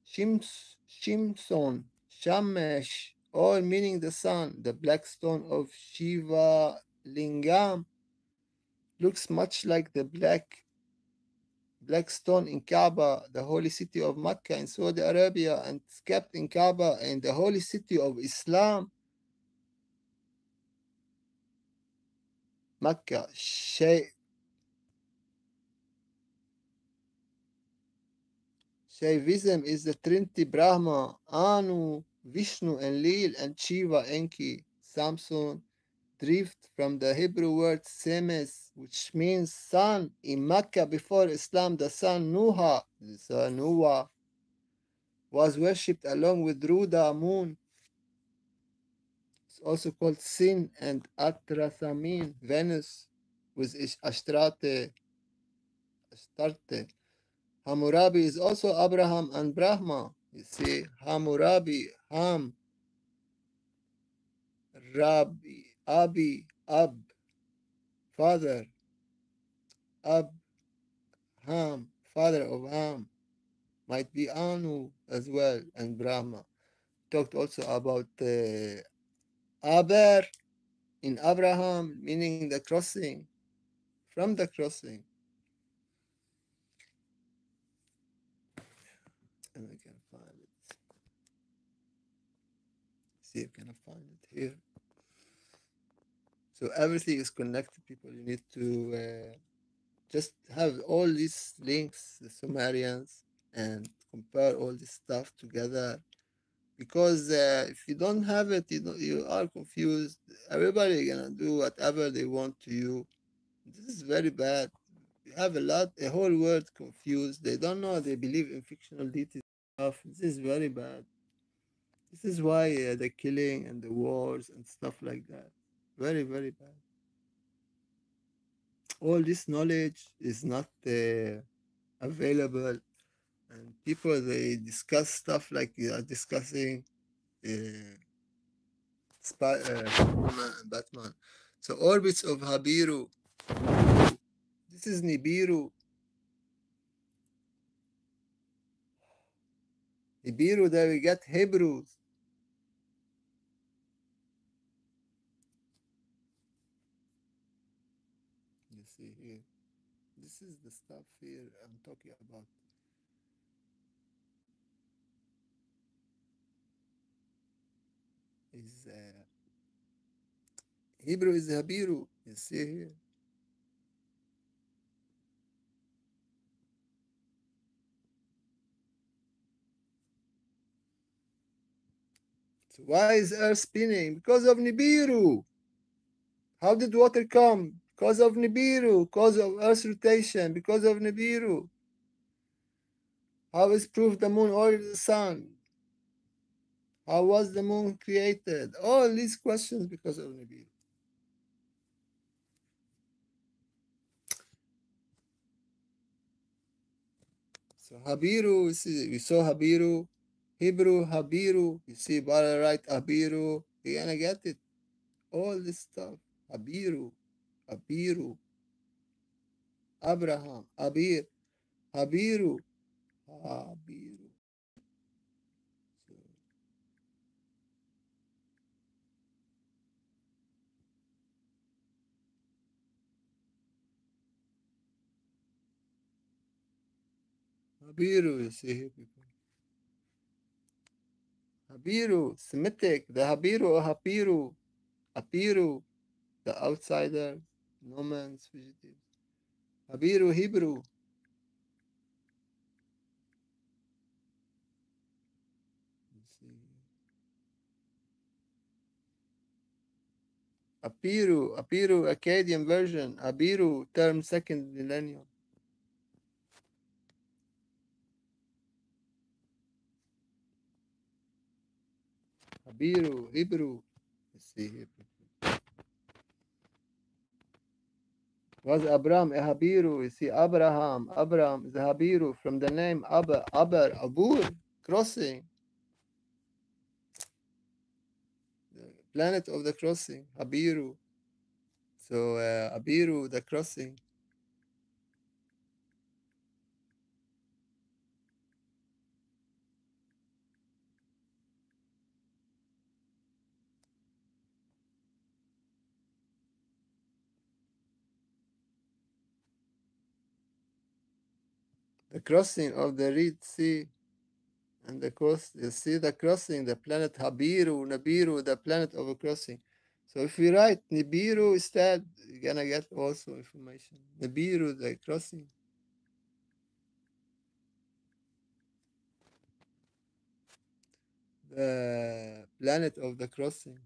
Shimson, Shamesh, all meaning the sun. The black stone of Shiva Lingam looks much like the black stone in Kaaba, the holy city of Mecca in Saudi Arabia, and it's kept in Kaaba in the holy city of Islam, Mecca. Shaivism is the Trinity Brahma, Anu, Vishnu Enlil, and Shiva Enki. Samson derived from the Hebrew word Semes, which means sun. In Mecca before Islam, the sun Nuha, the sun Nuwa, was worshipped along with Ruda, moon. It's also called Sin and Atrasamin, Venus, with Astarte. Hammurabi is also Abraham and Brahma. You see, Hammurabi, Ham, Rabbi, Abi, Ab, father, Ab, Ham, father of Ham, might be Anu as well, and Brahma. Talked also about Aber in Abraham, meaning the crossing, from the crossing. And I can find it. See if I can find it here. So everything is connected, people. You need to just have all these links, the Sumerians, and compare all this stuff together. Because if you don't have it, you are confused. Everybody gonna do whatever they want to you. This is very bad. You have a whole world confused. They don't know. They believe in fictional deities stuff. This is very bad. This is why the killing and the wars and stuff like that. Very, very bad. All this knowledge is not available, and people they discuss stuff like you are discussing uh, Superman and Batman. So orbits of Habiru. This is Nibiru. Nibiru, there we get Hebrews. You see here. This is the stuff here I'm talking about. Is Hebrew is Habiru. You see here. So why is Earth spinning? Because of Nibiru. How did water come? Because of Nibiru. Because of Earth's rotation. Because of Nibiru. How is proof the moon or the sun? How was the moon created? All these questions because of Nibiru. So Habiru, we saw Habiru, Hebrew, Habiru, you see Bara right, Habiru, you're gonna get it. All this stuff. Habiru, Habiru, Abraham, Abir, Habiru, Habiru. So, Habiru, you see here, people. Habiru, Semitic, the Habiru or Hapiru, Apiru, the outsider, no man's fugitive. Habiru, Hebrew. Let's see. Apiru, Apiru, Akkadian version. Abiru, term second millennium. Habiru, Hebrew. Let's see here. Was Abram a Habiru? You see, Abraham, Abram is a Habiru from the name Aber, Abur, crossing. The planet of the crossing, Habiru. So, Abiru, the crossing. The crossing of the Red Sea and the coast. You see the crossing, the planet Habiru, Nabiru, the planet of a crossing. So if we write Nibiru instead, you're gonna get also information. Nibiru, the crossing. The planet of the crossing.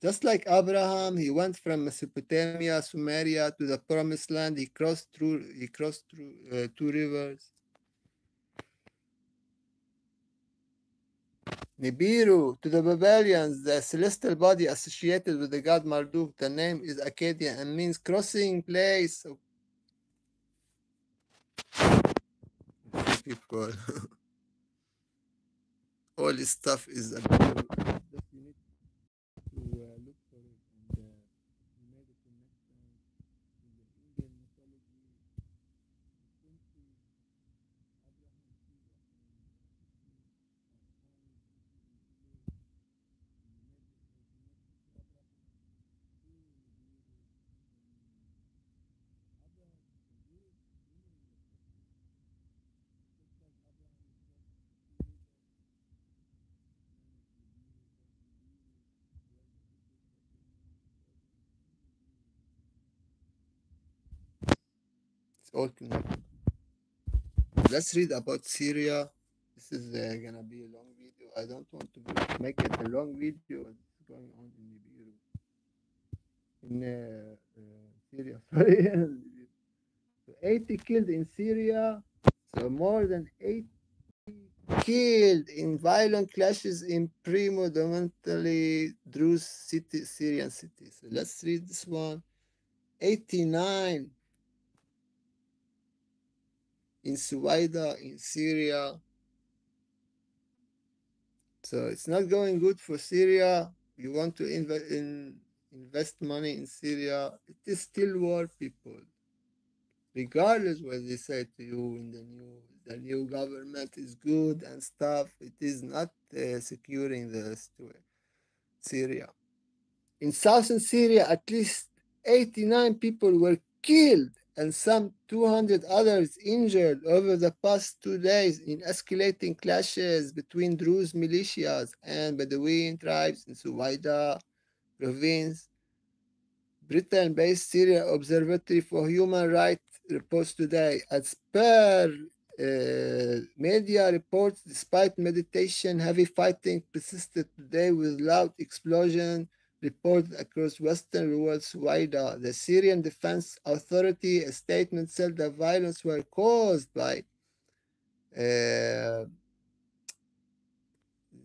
Just like Abraham, he went from Mesopotamia, Sumeria to the promised land. He crossed through two rivers. Nibiru, to the Babylonians, the celestial body associated with the god Marduk. The name is Akkadian and means crossing place. So, people, all this stuff is Nibiru. Just you need to look for it. And we made a connection with the Indian mythology. Simply, Abraham, it's all connected. Let's read about Syria. This is gonna be a long video. I don't want to make it a long video. It's going on in Nibiru, in Syria. Sorry, so 80 killed in Syria. So more than 80 killed in violent clashes in predominantly Druze city, Syrian cities. So let's read this one. 89 in Suwaida in Syria. So it's not going good for Syria. You want to invest money in Syria. It is still war, people. Regardless what they say to you in the new government is good and stuff. It is not securing the Syria. In southern Syria, at least 89 people were killed and some 200 others injured over the past 2 days in escalating clashes between Druze militias and Bedouin tribes in Suwaida province. Britain-based Syria Observatory for Human Rights reports today, as per media reports, despite meditation, heavy fighting persisted today with loud explosion reported across western rural Suwaida. The Syrian Defense Authority, a statement said the violence were caused by Uh,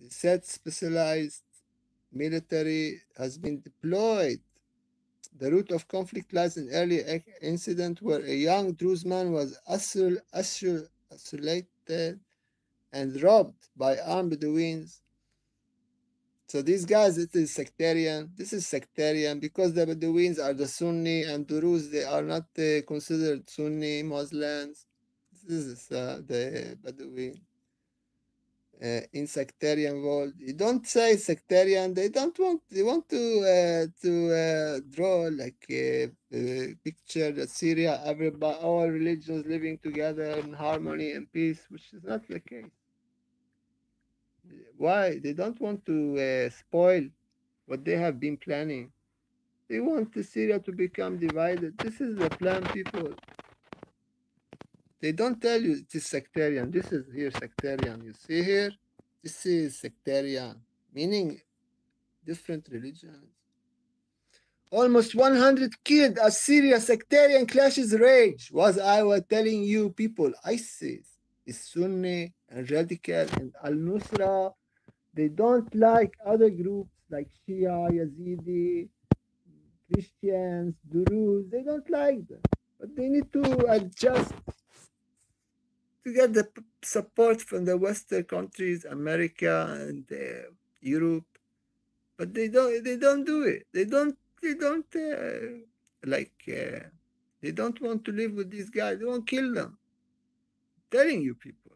said specialized military has been deployed. The root of conflict lies in early incident where a young Druze man was isolated and robbed by armed Bedouins. So these guys, it is sectarian. This is sectarian because the Bedouins are the Sunni and Druze, they are not considered Sunni Muslims. This is the Bedouin. In sectarian world. You don't say sectarian. They don't want. They want to draw like a picture that Syria, everybody, all religions living together in harmony and peace, which is not the case. Why? They don't want to spoil what they have been planning. They want Syria to become divided. This is the plan, people. They don't tell you it is sectarian. This is here sectarian. You see here? This is sectarian, meaning different religions. Almost 100 killed as Syria sectarian clashes rage. Was I was telling you people, ISIS is Sunni and radical, and Al-Nusra, they don't like other groups like Shia, Yazidi, Christians, Druze. They don't like them. But they need to adjust to get the support from the Western countries, America and Europe. But they don't do it. They don't like they don't want to live with these guys. They won't kill them. I'm telling you people.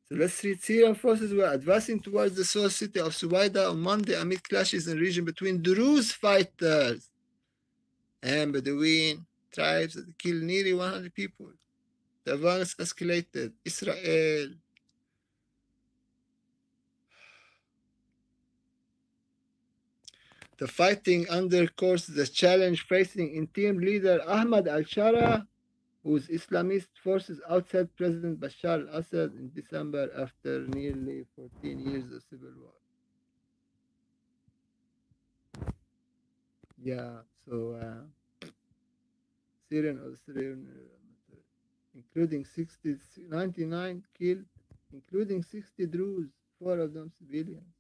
So let's read. Syrian forces were advancing towards the source city of Suwaida on Monday amid clashes in the region between Druze fighters and Bedouin tribes that killed nearly 100 people. The violence escalated. Israel. The fighting underscores the challenge facing interim leader Ahmad al-Shara, whose Islamist forces ousted President Bashar al-Assad in December after nearly 14 years of civil war. Yeah, so Syrian, including 99 killed, including 60 Druze, 4 of them civilians,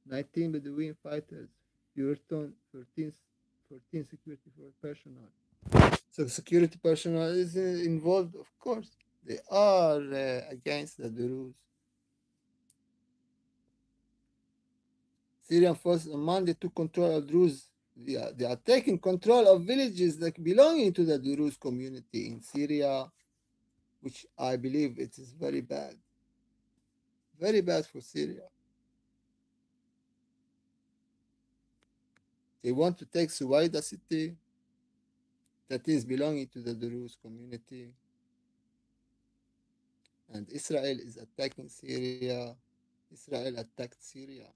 19 Bedouin fighters, 14 security personnel. So security personnel is involved, of course. They are against the Druze. Syrian forces on Monday took control of Druze. They are taking control of villages that belonging to the Druze community in Syria, which I believe it is very bad. Very bad for Syria. They want to take Suwaida city that is belonging to the Druze community. And Israel is attacking Syria. Israel attacked Syria.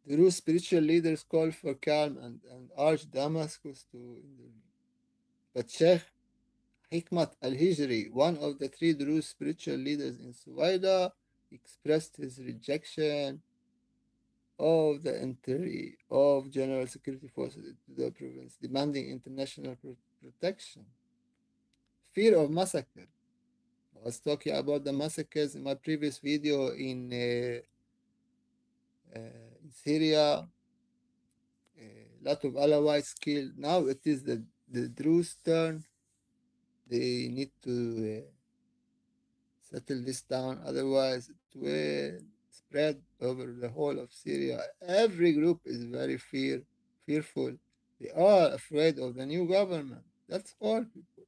The Druze spiritual leaders called for calm and urged Damascus to intervene. But Sheikh Hikmat al-Hijri, one of the 3 Druze spiritual leaders in Suwaida, expressed his rejection of the entry of General Security Forces into the province, demanding international protection. Fear of massacre. I was talking about the massacres in my previous video in Syria. A lot of Alawites killed. Now it is the Druze turn. They need to settle this down, otherwise it will spread over the whole of Syria. Every group is very fearful. They are afraid of the new government. That's all, people.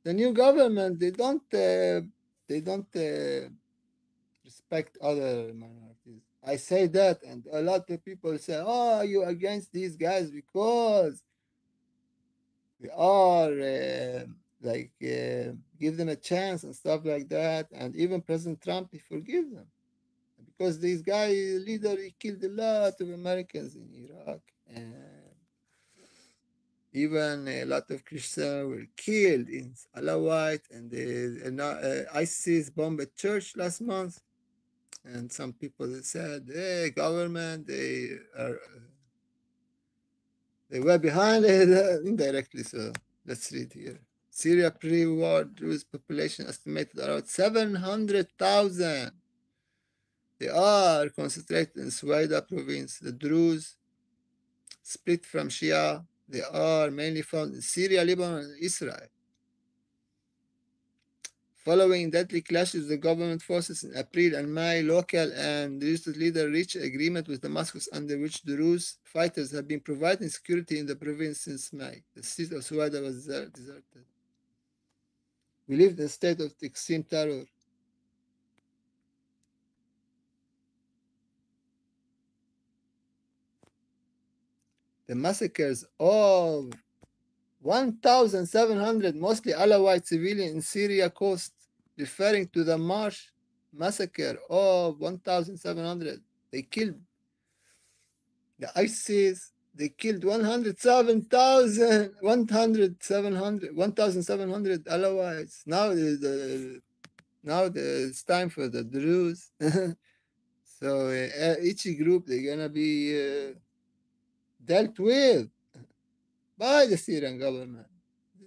The new government, they don't respect other minorities. I say that, and a lot of people say, "Oh, you against these guys because we are give them a chance and stuff like that." And even President Trump, he forgive them because this guy leader, he killed a lot of Americans in Iraq, and even a lot of Christians were killed in Alawite, and ISIS bombed a church last month. And some people said, "Hey, government, they They were behind it indirectly. So let's read here. Syria pre-war Druze population estimated around 700,000. They are concentrated in Suwaida province. The Druze, split from Shia, they are mainly found in Syria, Lebanon, and Israel. Following deadly clashes with the government forces in April and May, local and religious leaders reached agreement with Damascus under which the Druze fighters have been providing security in the province since May. The city of Suwaida was deserted. We lived in a state of extreme terror. The massacres of 1,700 mostly Alawite civilians in Syria coast, referring to the March massacre of 1,700. They killed the ISIS. They killed 107,000, 1,700 Alawites. Now it's time for the Druze. So each group they're gonna be dealt with by the Syrian government.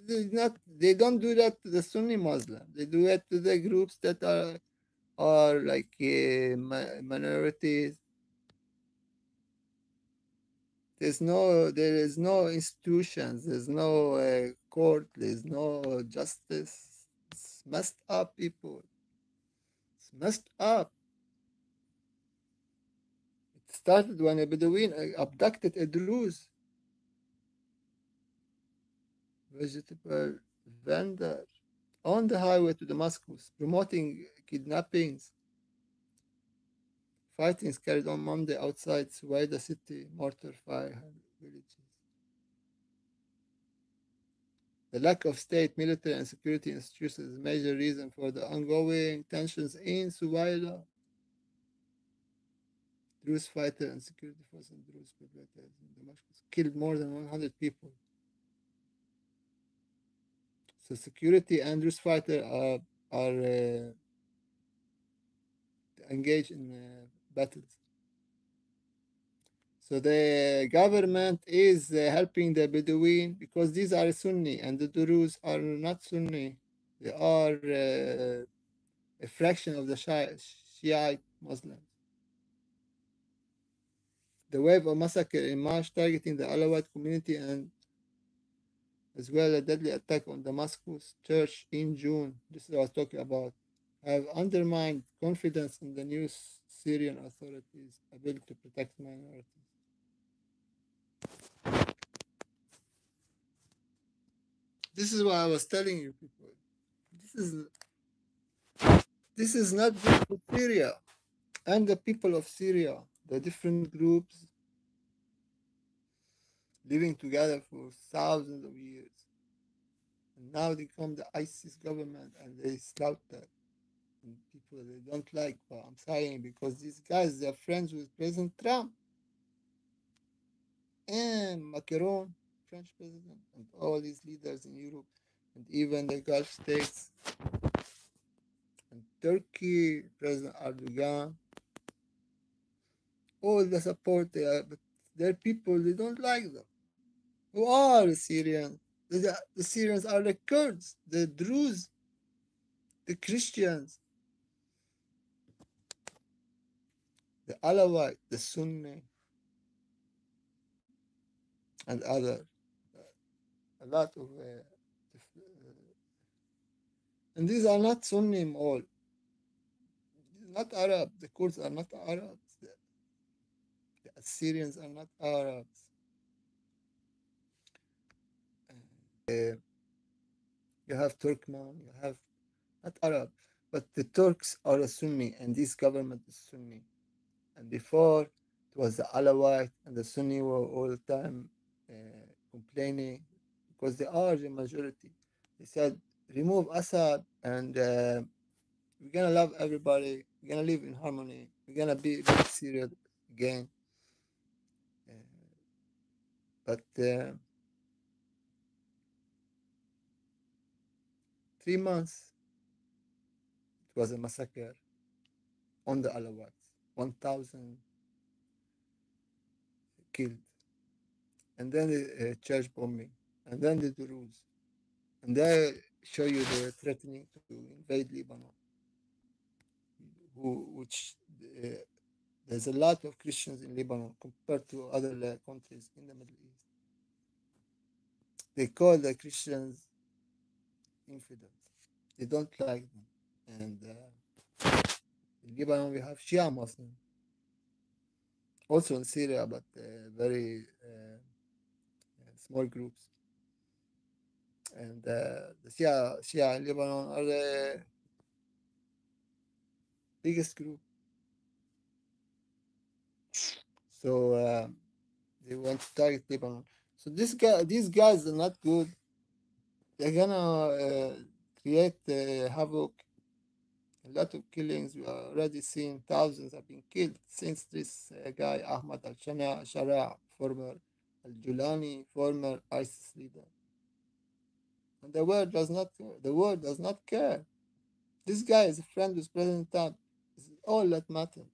They don't do that to the Sunni Muslim. They do it to the groups that are like minorities. There is no institutions. There's no court. There's no justice. It's messed up, people. It's messed up. It started when a Bedouin abducted a Druze vegetable vendor on the highway to Damascus, promoting kidnappings. Fighting is carried on Monday outside Suwaida city, mortar fire villages. The lack of state, military, and security institutions is a major reason for the ongoing tensions in Suwaida. Druze fighter and security forces in Druze populated in Damascus killed more than 100 people. So security and Druze fighter are engaged in battles. So the government is helping the Bedouin because these are Sunni and the Druze are not Sunni. They are a fraction of the Shiite Muslims. The wave of massacre in March targeting the Alawite community and as well a deadly attack on Damascus church in June, this is what I was talking about, have undermined confidence in the new Syrian authorities' ability to protect minorities. This is what I was telling you, people. This is this is not good for Syria and the people of Syria. The different groups living together for thousands of years. And now they come the ISIS government and they slaughter people they don't like. But I'm saying because these guys they're friends with President Trump and Macron, French president, and all these leaders in Europe and even the Gulf states and Turkey, President Erdogan, all the support they are, but their people they don't like them. Who are the Syrians? The Syrians are the Kurds, the Druze, the Christians, the Alawite, the Sunni, and other. A lot of, and these are not Sunni all. Not Arab. The Kurds are not Arabs. The Assyrians are not Arabs. Uh, you have Turkmen, you have not Arab, but the Turks are a Sunni, and this government is Sunni. And before it was the Alawite and the Sunni were all the time complaining because they are the majority. They said, remove Assad and we're gonna love everybody. We're gonna live in harmony. We're gonna be Syria again. But 3 months it was a massacre on the Alawites. 1,000 killed. and then the church bombing, and then the Druze, and they show you they're threatening to invade Lebanon, which uh, there's a lot of Christians in Lebanon compared to other countries in the Middle East. They call the Christians infidels. They don't like them. And in Lebanon, we have Shia Muslims, also in Syria, but very small groups. And the Shia in Lebanon are the biggest group. So they want to target Lebanon. So these guys are not good. They're gonna create havoc, a lot of killings. We are already seeing thousands have been killed since this guy Ahmad al-Shara, former al-Julani, former ISIS leader. And the world does not care. The world does not care. This guy is a friend with President Trump. This is all that matters.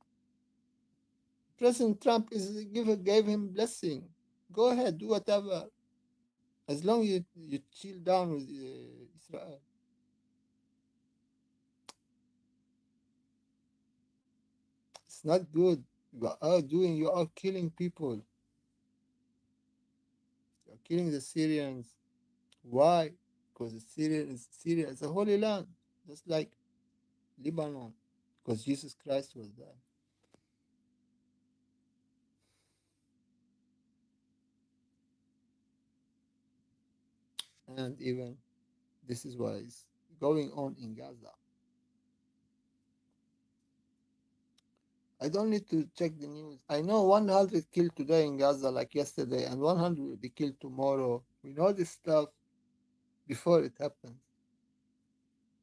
President Trump gave him blessing. Go ahead, do whatever. As long as you chill down with Israel. It's not good. You are killing people. You are killing the Syrians. Why? Because Syria is a holy land, just like Lebanon, because Jesus Christ was there. And even this is what is going on in Gaza. I don't need to check the news. I know 100 killed today in Gaza, like yesterday, and 100 will be killed tomorrow. We know this stuff before it happens.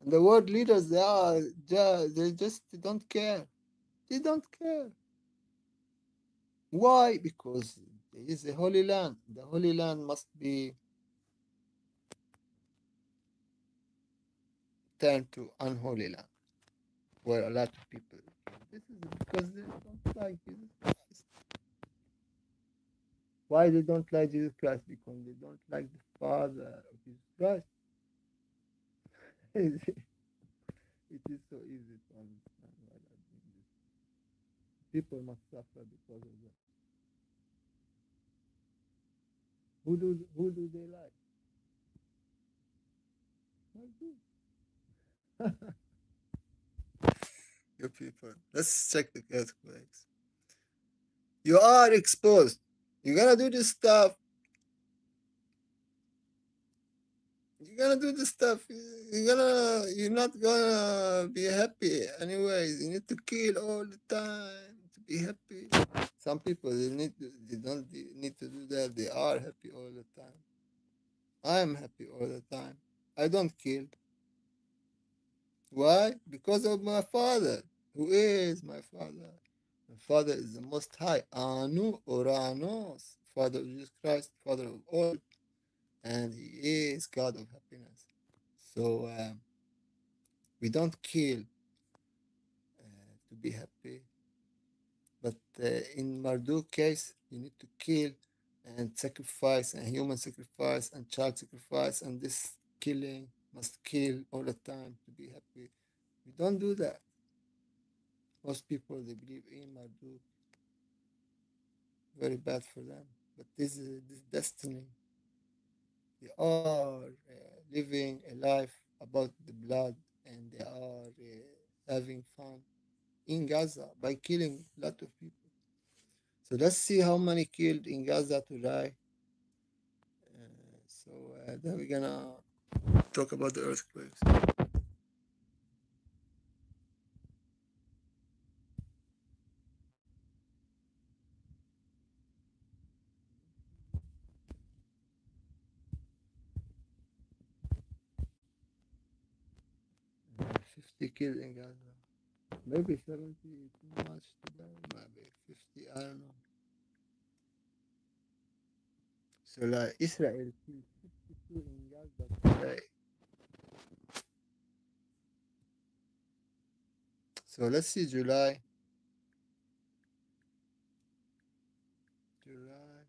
And the world leaders, they just don't care. They don't care. Why? Because it is a holy land. The holy land must be turned to unholy land, where a lot of people. This is because they don't like Jesus Christ. Why they don't like Jesus Christ? Because they don't like the Father of Jesus Christ. It is so easy to understand why they're doing this. People must suffer because of that. Who do they like? Not you. You people. Let's check the earthquakes. You are exposed. You're gonna do this stuff. You're not gonna be happy anyways. You need to kill all the time to be happy. Some people they don't need to do that. They are happy all the time. I am happy all the time. I don't kill. Why? Because of my Father. Who is my Father? My Father is the Most High. Anu Oranos. Father of Jesus Christ, Father of all. And He is God of happiness. So we don't kill to be happy. But in Marduk case, you need to kill and sacrifice and human sacrifice and child sacrifice, and this killing must kill all the time to be happy. We don't do that. Most people they believe in Marduk, very bad for them. But this destiny. They are living a life about the blood, and they are having fun in Gaza by killing a lot of people. So let's see how many killed in Gaza today. So then we're gonna talk about the earthquakes. 50 killed in Gaza. Maybe 70 too much today. Maybe 50. I don't know. So like Israel killed 52 in Gaza today. So let's see July. July.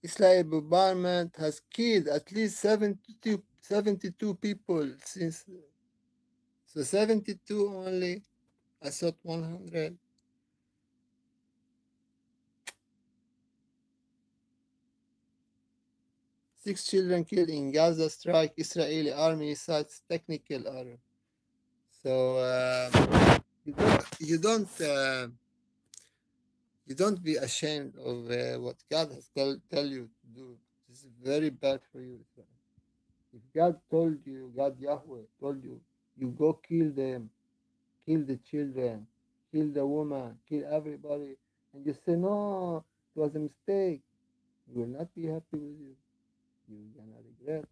Israeli bombardment has killed at least 72 people since. So 72 only. I thought 100. 6 children killed in Gaza strike. Israeli army cites technical error. So you don't be ashamed of what God has tell you to do. This is very bad for you. If God told you, God Yahweh told you, you go kill them, kill the children, kill the woman, kill everybody, and you say no, it was a mistake. He will not be happy with you. You're gonna regret.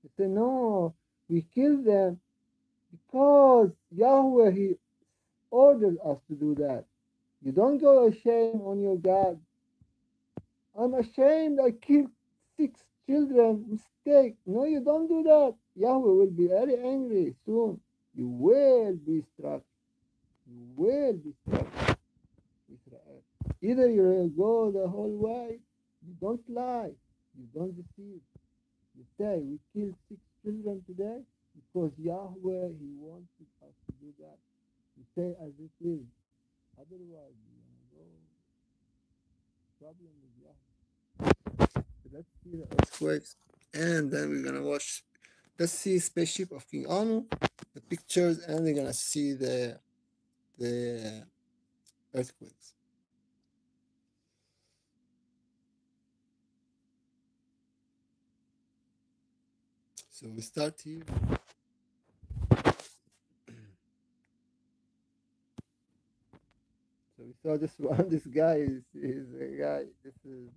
You say no, we killed them because Yahweh He ordered us to do that. You don't go shame on your God. I'm ashamed I killed 6 children. Mistake. No, you don't do that. Yahweh will be very angry soon. You will be struck. You will be struck, Israel. Either you will go the whole way, you don't lie, you don't deceive. You say, we killed 6 children today because Yahweh, He wanted us to do that. You say as it is. Otherwise, you're going to go problem with Yahweh. So let's see the earthquakes. And then we're going to watch, let's see Spaceship of King Anu, the pictures, and we're going to see the earthquakes. So we start here. So we saw this one. This guy is a guy. This is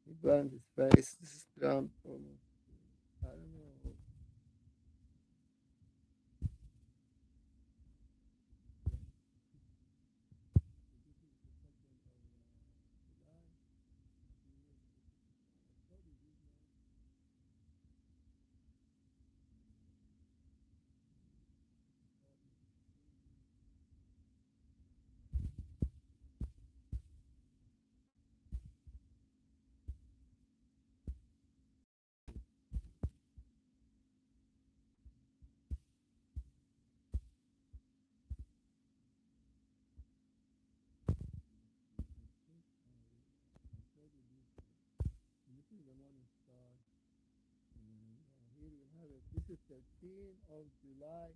he burned his face. This is Trump. Almost. I don't know. This is the morning star. Here we have it. This is 13th of July,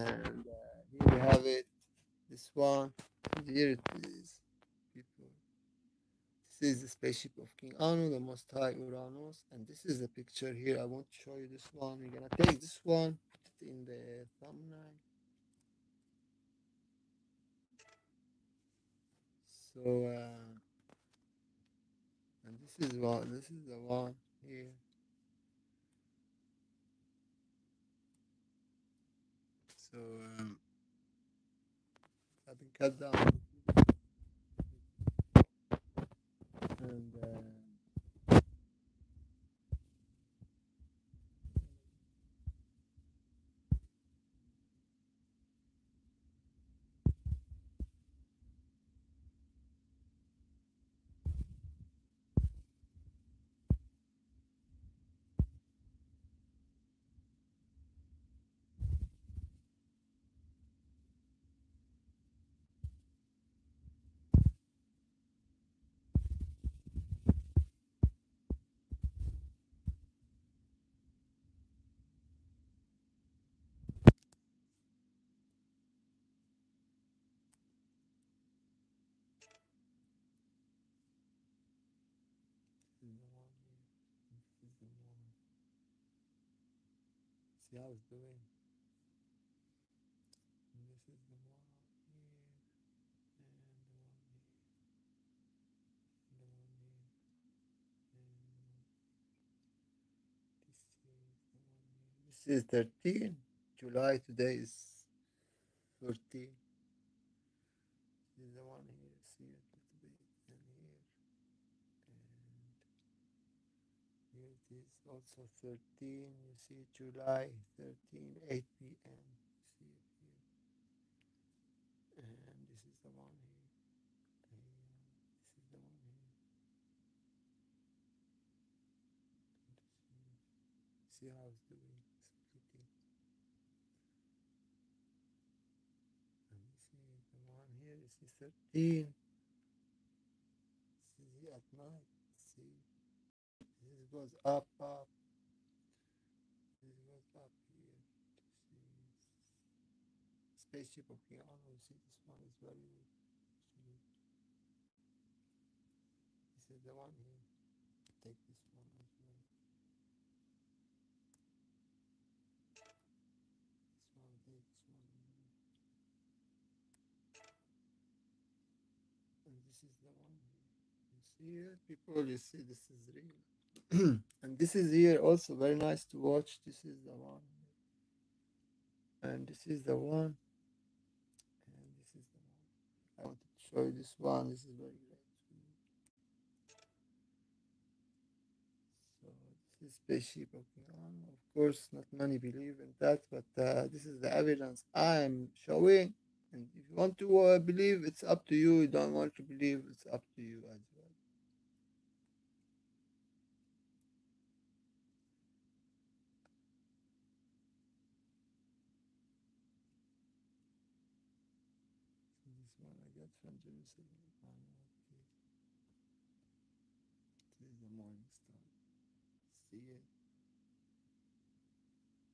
and here we have it. This one. Here it is. People. This is the spaceship of King Anu, the Most High Uranus, and this is the picture here. I want to show you this one. We're gonna take this one, put it in the thumbnail. So, and this is one. This is the one here. So, I've been cut down, and this is the one here. This is the one. See how it's doing. And this is the one here, and the one here, and the one here, and this is the one here. This is 13 July. Today is 14. This is the one here. See it a little bit, and here, and here it is also 13. You see July 13, 8 p.m. See it here, and this is the one here. And this is the one here. See how it's doing. Splitting. And you see the one here. You see 13. See at night. See, this goes up, up. This goes up here. See, spaceship of Keanu. You see, this one is very. Actually, this is the one here. Take this one as well. This one, take this one. And this is the one here. You see it, people. You see, this is real. And this is here also very nice to watch. This is the one, and this is the one, and this is the one. I wanted to show you this one. This is very great. So this is spaceship okay on. Of course, not many believe in that, but this is the evidence I am showing. And if you want to believe, it's up to you. You don't want to believe, it's up to you as well. So this one I got from Jerusalem. Okay. This is the morning star. See it?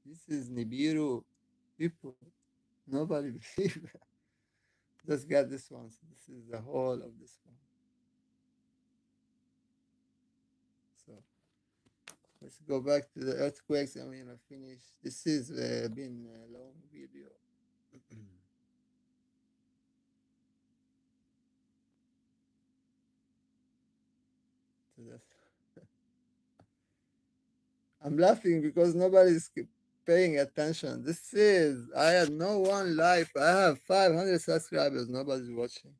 This is Nibiru. People, nobody believe. Just got this one. So this is the whole of this one. So let's go back to the earthquakes. I mean, I finished. This is been a long video. So I'm laughing because nobody's paying attention. This is, I had no one life. I have 500 subscribers. Nobody's watching.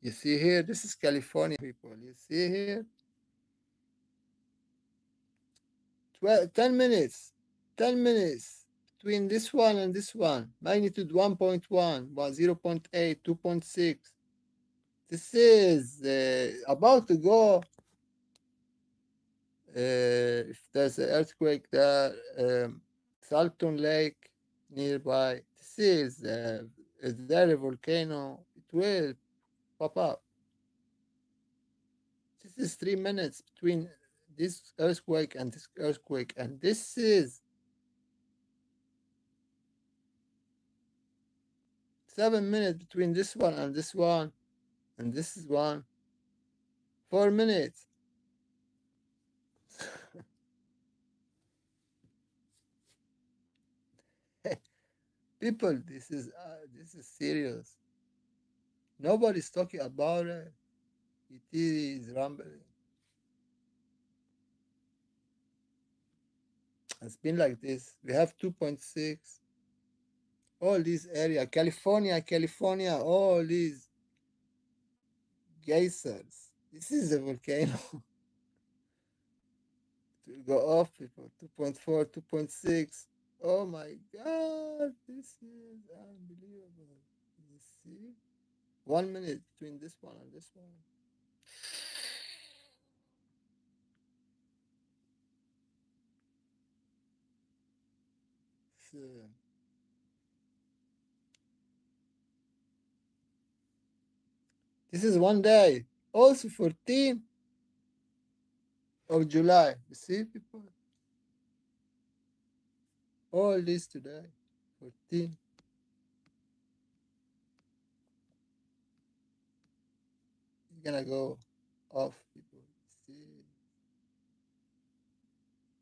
You see here, this is California, people. You see here, 10 minutes, 10 minutes between this one and this one. Magnitude 1.1, 0.8, 2.6. This is about to go. If there's an earthquake there, Salton Lake nearby. This is there a volcano? It will pop up. This is 3 minutes between this earthquake and this earthquake, and this is 7 minutes between this one and this one, and this is one. 4 minutes. People, this is serious. Nobody's talking about it. It is rumbling. It's been like this. We have 2.6. All these area, California, all these geysers. This is a volcano. To go off, people. 2.4, 2.6. Oh my God, this is unbelievable. You see? 1 minute between this one and this one. So, this is one day. Also 14th of July. You see, people? All this today. 14. It's gonna go off, people. See?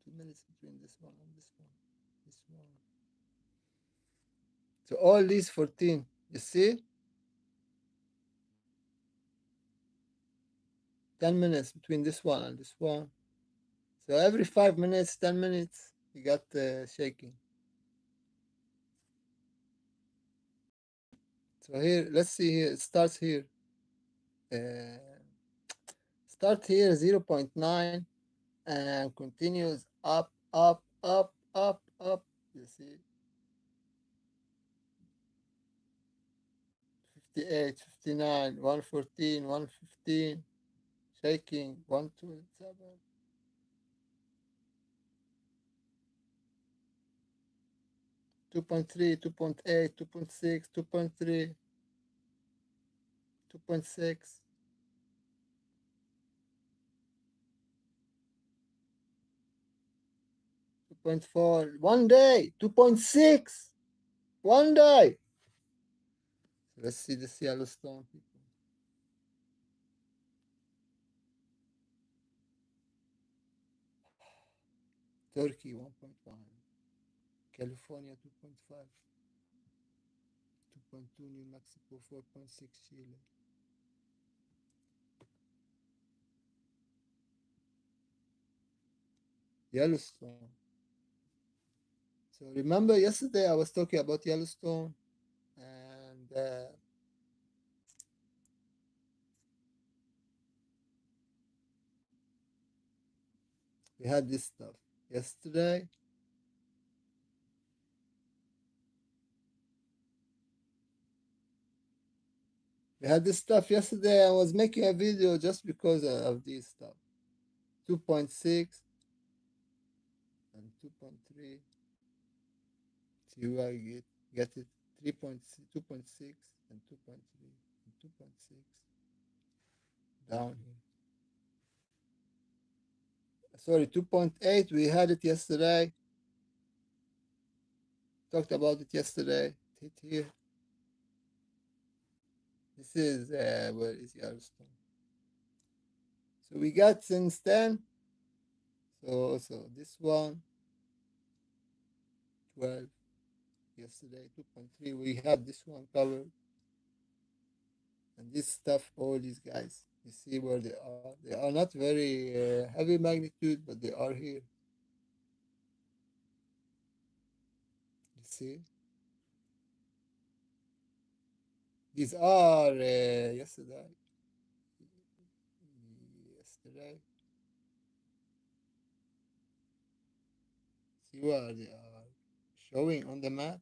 2 minutes between this one and this one. This one. So all these 14. You see? 10 minutes between this one and this one. So every 5 minutes, 10 minutes, you got shaking. So here, let's see here. It starts here. Start here 0.9 and continues up, up, up, up, up. You see? 58, 59, 114, 115, shaking, 127. 2.3, 2.8, 2.6, 2.3, 2.6. 2.4, 1 day, 2.6, 1 day. So let's see this Yellowstone, people. Turkey, 1.1. California, 2.5. 2.2, New Mexico, 4.6, Chile. Yellowstone. So remember yesterday I was talking about Yellowstone, and we had this stuff yesterday. We had this stuff yesterday. I was making a video just because of this stuff. 2.6 and 2.3. See where I get it. 2.6 and 2.3 and 2.6 down here. Sorry, 2.8. We had it yesterday. Talked about it yesterday. Hit here. This is where is Yellowstone? So we got since then. So this one 12 yesterday, 2.3. We had this one covered. And this stuff, all these guys, you see where they are. They are not very heavy magnitude, but they are here. You see? These are yesterday. Yesterday. See where they are showing on the map.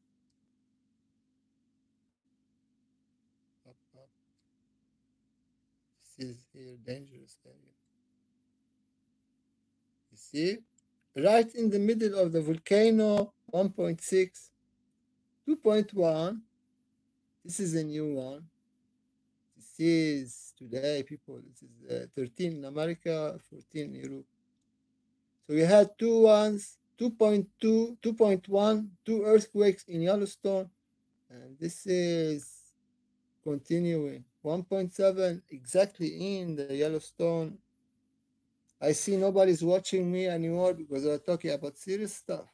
Up, up. This is here dangerous area. You see? Right in the middle of the volcano, 1.6, 2.1. This is a new one. This is today, people. This is 13 in America, 14 in Europe. So we had 2 ones, 2.2, 2.1, 2 earthquakes in Yellowstone. And this is continuing. 1.7 exactly in the Yellowstone. I see nobody's watching me anymore because I'm talking about serious stuff.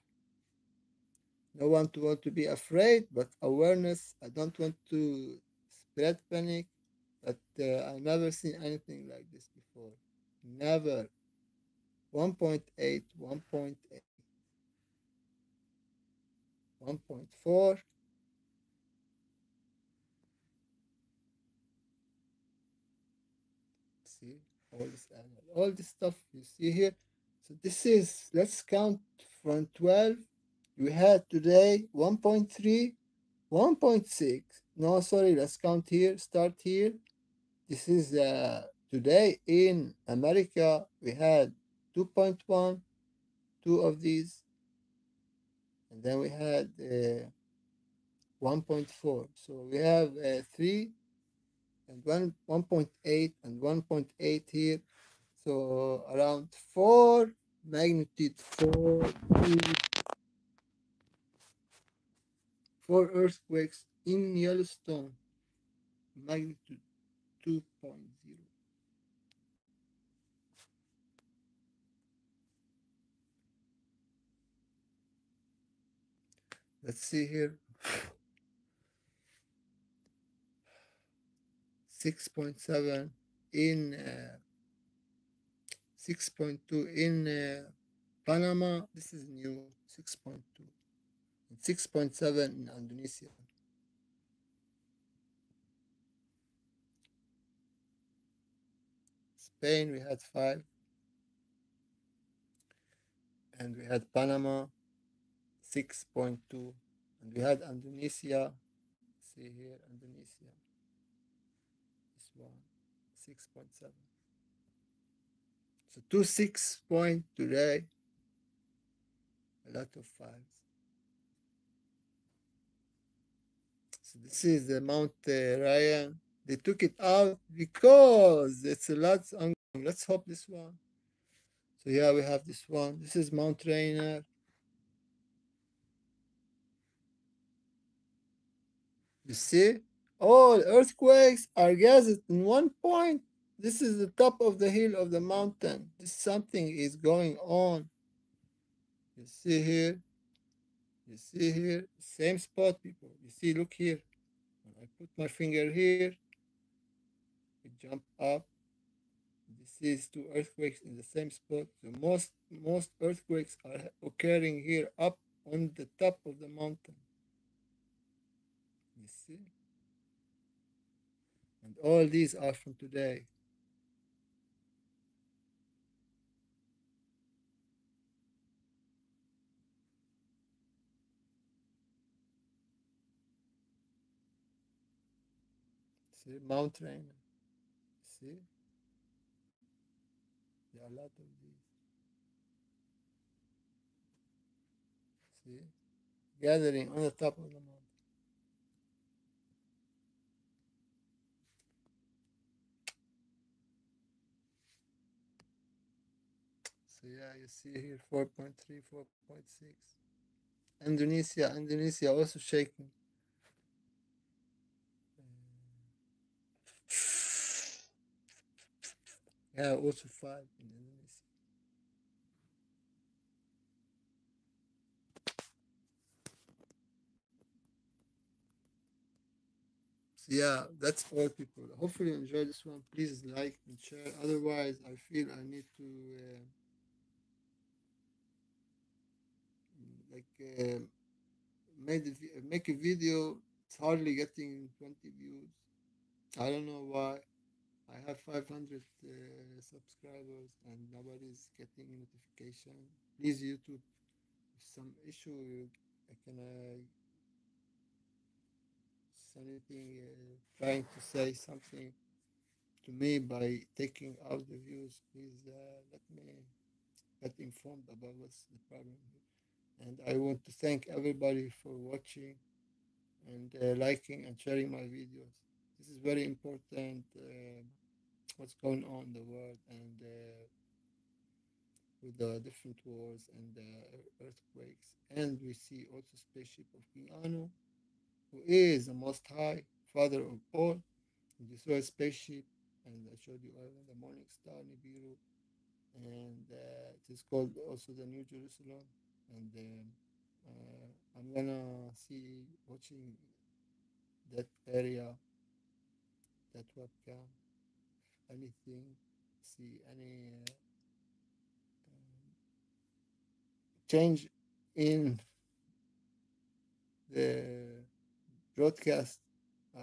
No one to want to be afraid, but awareness. I don't want to spread panic, but I never seen anything like this before. Never. 1.8, 1.8, 1.4. See all this stuff you see here. So this is, let's count from 12. We had today 1.3, 1.6. No, sorry, let's count here, start here. This is today in America, we had 2.1, 2 of these. And then we had 1.4. So we have 3 and 1.8 and 1.8 here. So around 4 magnitude 4 earthquakes in Yellowstone, magnitude 2.0. Let's see here. 6.7 in 6.2 in Panama. This is new. 6.2 and 6.7 in Indonesia. Spain, we had 5. And we had Panama, 6.2. And we had Indonesia. See here, Indonesia. This one, 6.7. So 2.6 point today. A lot of 5s. So this is the Mount Ryan. They took it out because it's a lot ongoing. Let's hope this one. So yeah, we have this one. This is Mount Rainier. You see? All earthquakes are gathered in one point. This is the top of the hill of the mountain. This something is going on. You see here? You see here? Same spot, people. You see, look here. When I put my finger here, we jump up. This is two earthquakes in the same spot. So most earthquakes are occurring here up on the top of the mountain. You see? And all these are from today. See, Mount Rainier. See, there are a lot of these. See, gathering on the top of the mountain. So yeah, you see here 4.3, 4.6. Indonesia also shaking. Yeah, also five in Indonesia. So yeah, that's all, people. Hopefully you enjoy this one. Please like and share. Otherwise, I feel I need to like make a video. It's hardly getting 20 views. I don't know why. I have 500 subscribers and nobody's getting notification. Please, YouTube, if some issue, can anything trying to say something to me by taking out the views. Please let me get informed about what's the problem here. And I want to thank everybody for watching and liking and sharing my videos. This is very important. What's going on in the world and with the different wars and earthquakes. And we see also spaceship of Keanu, who is the Most High, Father of all. And you saw a spaceship, and I showed you earlier the Morning Star Nibiru, and it is called also the New Jerusalem. And I'm gonna see watching that area, that webcam, anything, see any change in the broadcast,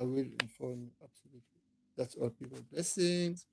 I will inform you absolutely. That's all, people. Blessings.